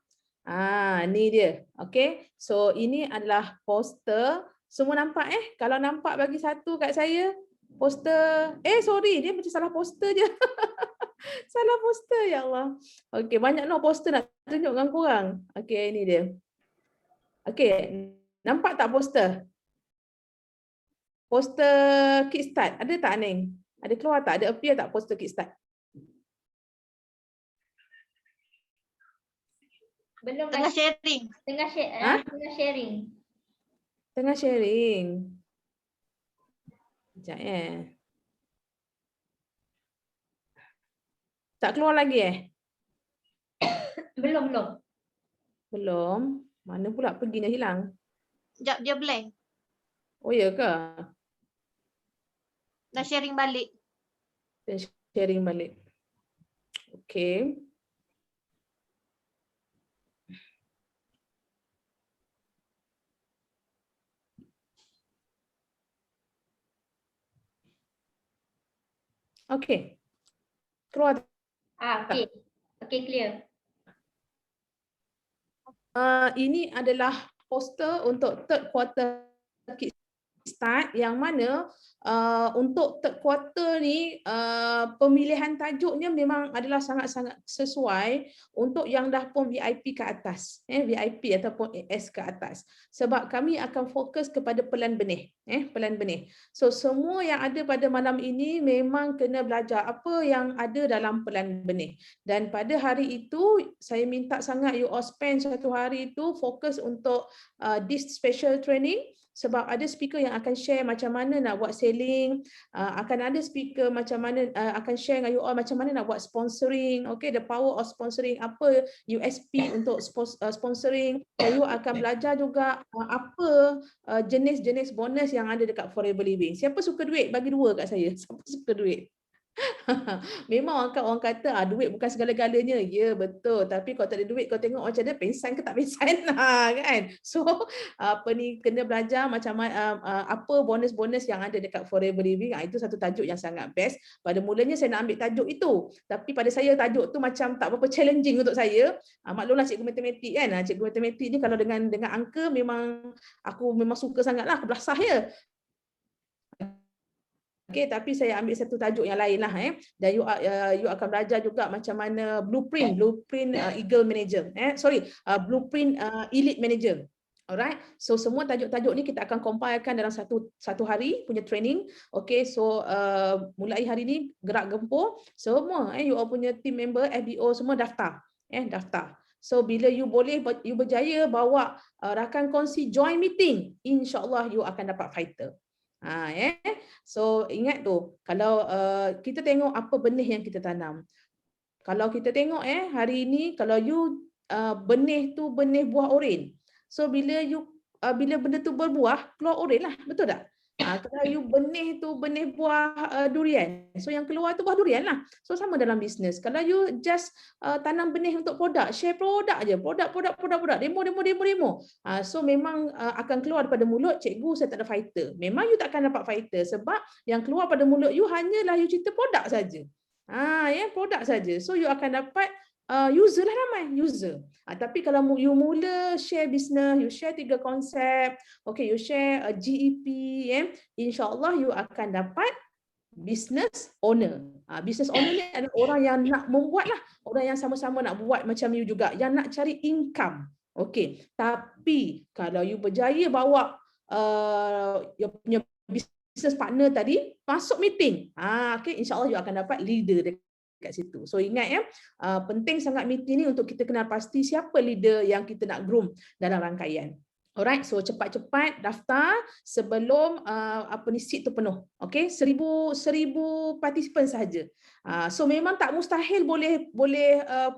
Ni dia. Okey. So ini adalah poster. Semua nampak Kalau nampak bagi satu kat saya. Poster. Sorry, dia macam salah poster je. Salah poster, ya Allah. Okey, banyak poster nak tunjuk dengan korang. Okey, ini dia. Okey, nampak tak poster? Poster Kickstart. Ada tak Aning? Ada keluar tak? Ada appear tak poster Kickstart? Belum Tengah lagi. sharing. Tengah sharing. Tengah sharing. Sekejap Tak keluar lagi Belum. Belum. Mana pula perginya hilang? Sekejap dia blank. Oh ya ke? Dah sharing balik. Sharing balik. Okey. Okey. Keluar. Okey. Okey, clear. Ini adalah poster untuk third quarter Kickstart yang mana untuk third quarter ni pemilihan tajuknya memang adalah sangat-sangat sesuai untuk yang dah pun VIP ke atas, VIP ataupun AS ke atas. Sebab kami akan fokus kepada pelan benih, pelan benih. So semua yang ada pada malam ini memang kena belajar apa yang ada dalam pelan benih. Dan pada hari itu saya minta sangat you all spend satu hari itu fokus untuk this special training. Sebab ada speaker yang akan share macam mana nak buat selling, akan ada speaker macam mana akan share dengan you all macam mana nak buat sponsoring, okay, the power of sponsoring, apa USP untuk sponsoring, dan you akan belajar juga apa jenis-jenis bonus yang ada dekat Forever Living. Siapa suka duit? Bagi 2 kat saya. Siapa suka duit? Memang orang kata duit bukan segala-galanya. Ya, betul. Tapi kalau tak ada duit kau tengok macam mana, pengsan ke tak pengsan kan. So kena belajar macam apa bonus-bonus yang ada dekat Forever Living. Itu satu tajuk yang sangat best. Pada mulanya saya nak ambil tajuk itu. Tapi pada saya tajuk tu macam tak berapa challenging untuk saya. Maklumlah cikgu matematik kan. Cikgu matematik ni kalau dengan angka memang aku memang suka sangatlah, aku belasah ya. Okay, tapi saya ambil satu tajuk yang lain lah. Dan you akan belajar juga macam mana blueprint Eagle Manager. Blueprint Elite Manager. Alright, so semua tajuk-tajuk ni kita akan compilekan dalam satu hari punya training. Okay, so mulai hari ni gerak gempur semua. You all punya team member, FBO semua daftar. Daftar. So bila you berjaya bawa rakan kongsi join meeting, insyaAllah you akan dapat fighter. So ingat tu, kalau kita tengok apa benih yang kita tanam. Kalau kita tengok hari ini kalau you benih tu benih buah oren. So bila benda tu berbuah, keluar oren lah, betul tak? Kalau you benih tu benih buah durian, so yang keluar tu buah durian lah. So sama dalam bisnes. Kalau you just tanam benih untuk produk, share produk je, produk, demo. So memang akan keluar daripada mulut, cikgu saya tak ada fighter. Memang you tak akan dapat fighter sebab yang keluar pada mulut you hanyalah you cerita produk saja. Produk saja. So you akan dapat user lah, ramai user. Tapi kalau you mula share business, you share 3 konsep, okay, you share GEP, insyaAllah you akan dapat business owner. Business owner ni adalah orang yang nak membuat lah, orang yang sama-sama nak buat macam you juga, yang nak cari income. Okay, tapi kalau you berjaya bawa you punya business partner tadi masuk meeting, okay, insyaAllah you akan dapat leader kat situ. So ingat penting sangat meeting ni untuk kita kenal pasti siapa leader yang kita nak groom dalam rangkaian. Alright, so cepat-cepat daftar sebelum seat tu penuh. Okay, 1,000 participant sahaja. So memang tak mustahil boleh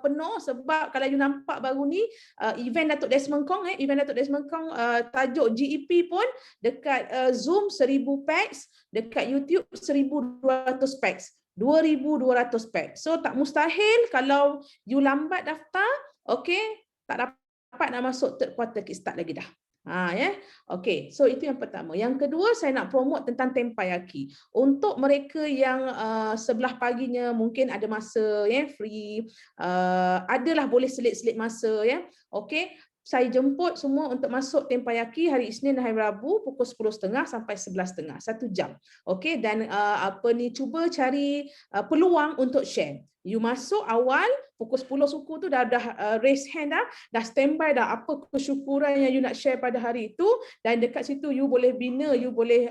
penuh sebab kalau you nampak baru ni event Datuk Desmond Kong, tajuk GEP pun dekat Zoom 1,000 packs, dekat YouTube 1,200 packs. 2,200 packs. So tak mustahil kalau you lambat daftar, okay, tak dapat nak masuk third quarter kickstart lagi dah. Okay, so itu yang pertama. Yang kedua, saya nak promote tentang Tempayaki. Untuk mereka yang sebelah paginya mungkin ada masa free, adalah boleh selit-selit masa okay. Saya jemput semua untuk masuk Tempayaki hari Isnin dan hari Rabu pukul 10.30 sampai 11.30, 1 jam. Okey, dan cuba cari peluang untuk share. You masuk awal pukul 10 suku tu dah raise hand dah standby dah apa kesyukuran yang you nak share pada hari itu, dan dekat situ you boleh bina, you boleh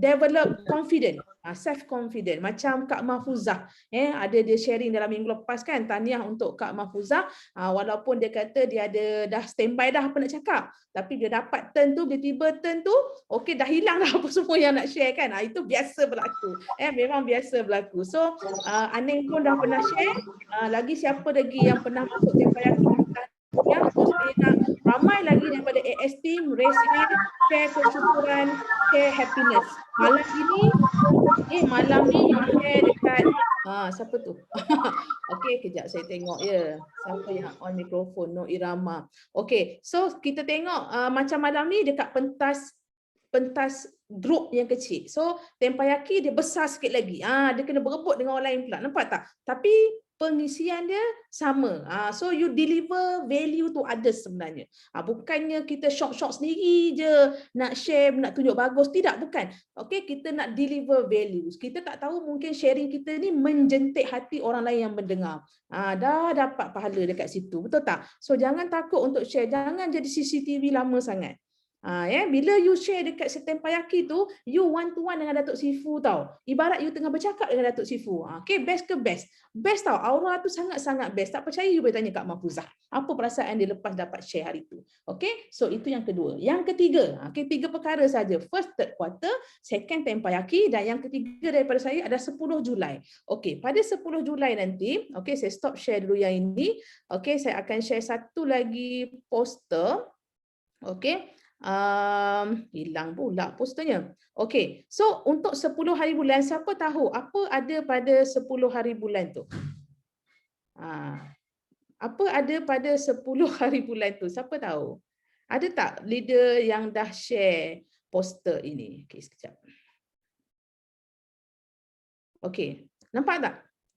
develop confident, self confident macam Kak Mahfuzah ada dia sharing dalam minggu lepas kan, tahniah untuk Kak Mahfuzah, walaupun dia kata dia ada dah standby dah apa nak cakap, tapi dia dapat turn tu, dia tiba turn tu okey dah hilang dah apa semua yang nak share kan. Itu biasa berlaku, memang biasa berlaku. So Aning pun dah pernah share, lagi siapa lagi yang pernah masuk Tempayaki yang saya nak ramai lagi daripada AS team raise hand, share kesyukuran, share happiness. Malam ni you share dekat siapa tu? Okey, kejap saya tengok ya. Siapa yang on mikrofon? No Irama. Okey, so kita tengok macam malam ni dekat pentas grup yang kecil. So Tempayaki dia besar sikit lagi. Dia kena berebut dengan orang lain pula. Nampak tak? Tapi pengisian dia sama. So you deliver value to others sebenarnya. Bukannya kita shop sendiri je nak share, nak tunjuk bagus. Tidak, bukan. Okay, kita nak deliver values. Kita tak tahu mungkin sharing kita ni menjentik hati orang lain yang mendengar. Dah dapat pahala dekat situ. Betul tak? So jangan takut untuk share. Jangan jadi CCTV lama sangat. Bila you share dekat Tempayaki tu, you one to one dengan Datuk Sifu tau. Ibarat you tengah bercakap dengan Datuk Sifu. Okay, best ke best? Best tau. Aura tu sangat-sangat best. Tak percaya you boleh tanya Kak Mahfuzah. Apa perasaan dia lepas dapat share hari tu? Okay, so itu yang kedua. Yang ketiga, okay, 3 perkara saja. First, third quarter, second Tempayaki, dan yang ketiga daripada saya ada 10 Julai. Okay, pada 10 Julai nanti, okay, saya stop share dulu yang ini. Okay, saya akan share satu lagi poster. Okay. Hilang pula posternya. Okey, so untuk 10 hari bulan, siapa tahu apa ada pada 10 hari bulan tu? Apa ada pada 10 hari bulan tu? Siapa tahu? Ada tak leader yang dah share poster ini? Okey, sekejap. Okey, nampak tak?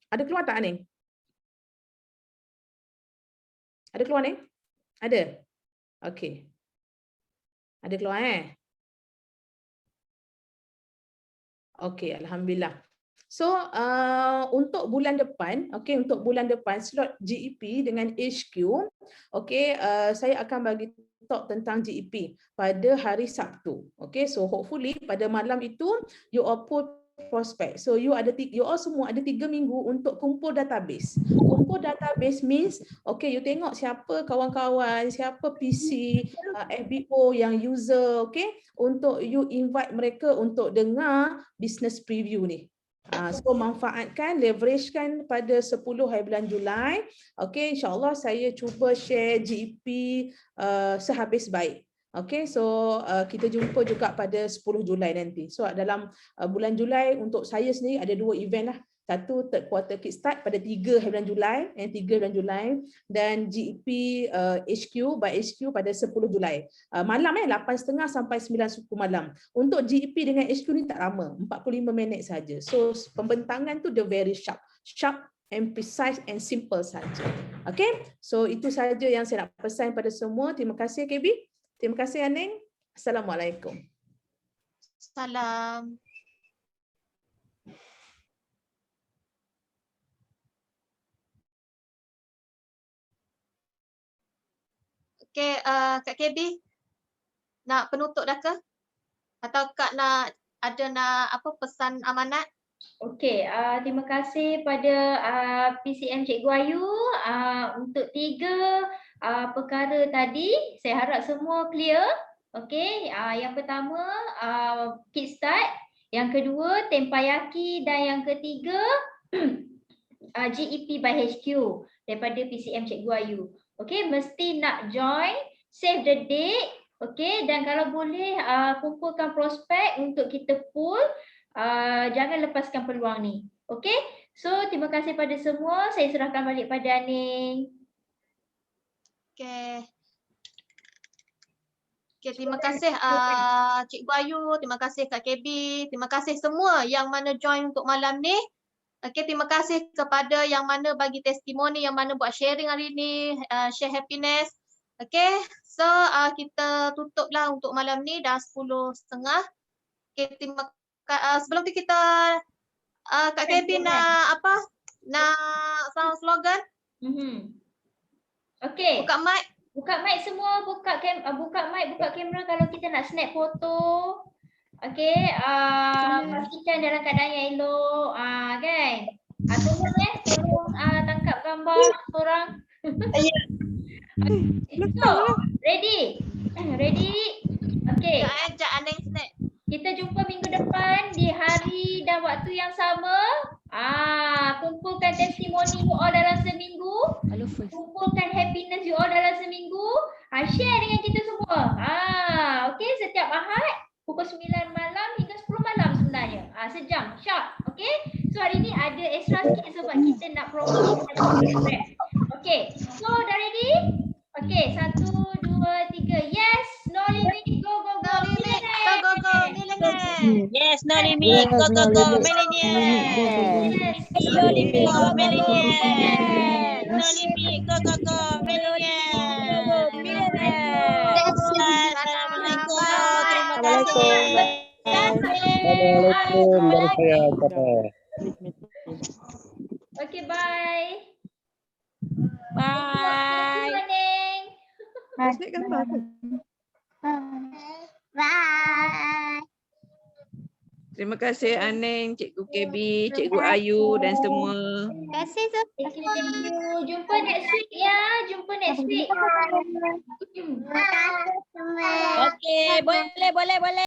Ada keluar tak ni? Ada keluar ni? Ada? Okey. Ada keluar Okey, alhamdulillah. So untuk bulan depan, okey, untuk bulan depan slot GEP dengan HQ, okey, saya akan bagi talk tentang GEP pada hari Sabtu. Okey, so hopefully pada malam itu you all put prospect. So you all semua ada 3 minggu untuk kumpul database. Kumpul database means okay, you tengok siapa kawan-kawan, siapa PC, FBO yang user, okay, untuk you invite mereka untuk dengar business preview ni. So manfaatkan, leveragekan pada 10 hari bulan Julai. Okay, insyaAllah saya cuba share GEP sehabis baik. Okay, so kita jumpa juga pada 10 Julai nanti. So dalam bulan Julai untuk saya sendiri ada 2 event lah. Satu third quarter kickstart pada 3 hari bulan Julai, 3 bulan Julai, dan GEP HQ by HQ pada 10 Julai. Malam 8.30 sampai 9 suku malam. Untuk GEP dengan HQ ni tak lama, 45 minit saja. So pembentangan tu dia very sharp and precise and simple saja. Okay, so itu saja yang saya nak pesan pada semua. Terima kasih KB. Terima kasih Aning. Assalamualaikum. Salam. Okey, Kak KB nak penutup dah ke? Atau Kak nak apa pesan amanat? Okey, terima kasih pada PCM Cikgu Ayu untuk 3 perkara tadi. Saya harap semua clear. Okey, yang pertama kickstart, yang kedua tempayaki, dan yang ketiga GEP by HQ daripada PCM Cikgu Ayu. Okey, mesti nak join, save the date. Okey, dan kalau boleh kumpulkan prospek untuk kita pool. Jangan lepaskan peluang ni. Okey? So, terima kasih pada semua. Saya serahkan balik pada Aning. Okey. Okey, terima kasih Cikgu Ayu, terima kasih Kak KB, terima kasih semua yang mana join untuk malam ni. Okey, terima kasih kepada yang mana bagi testimoni, yang mana buat sharing hari ni, share happiness. Okey, so kita tutuplah untuk malam ni dah 10.30. Okey, terima kasih. Sebelum tu kita Kak KB nak apa? Nak sound slogan? Okey. Buka mic. Buka mic semua, buka mic, buka kamera kalau kita nak snap foto. Okey, pastikan dalam keadaan yang elok, kan? Tolong tangkap gambar korang. So, ready? Ready? Okey. Sekejap Aning snap. Kita jumpa minggu depan di hari dan waktu yang sama. Kumpulkan testimoni you all dalam seminggu. Kumpulkan happiness you all dalam seminggu. Share dengan kita semua. Okey, setiap Ahad pukul 9 malam hingga 10 malam sebenarnya. Sejam, sharp. Okey. So hari ni ada extra sikit sebab kita nak promote. Okey. So dah ready? Okey, 1, 2, 3. Yes, no limit. Go, go, go. Go, go, go. Yes, no limit. Go, go, go. Millennials. No limit. Go, millennials. No limit. Go, go, go. Millennials. Assalamualaikum. Terima kasih. Assalamualaikum warahmatullahi wabarakatuh. Okay, bye. Bye. Bye. Terima kasih Aning, Cikgu KB, Cikgu Ayu dan semua. Terima kasih semua. Jumpa next week ya. Jumpa next week. Okey, boleh.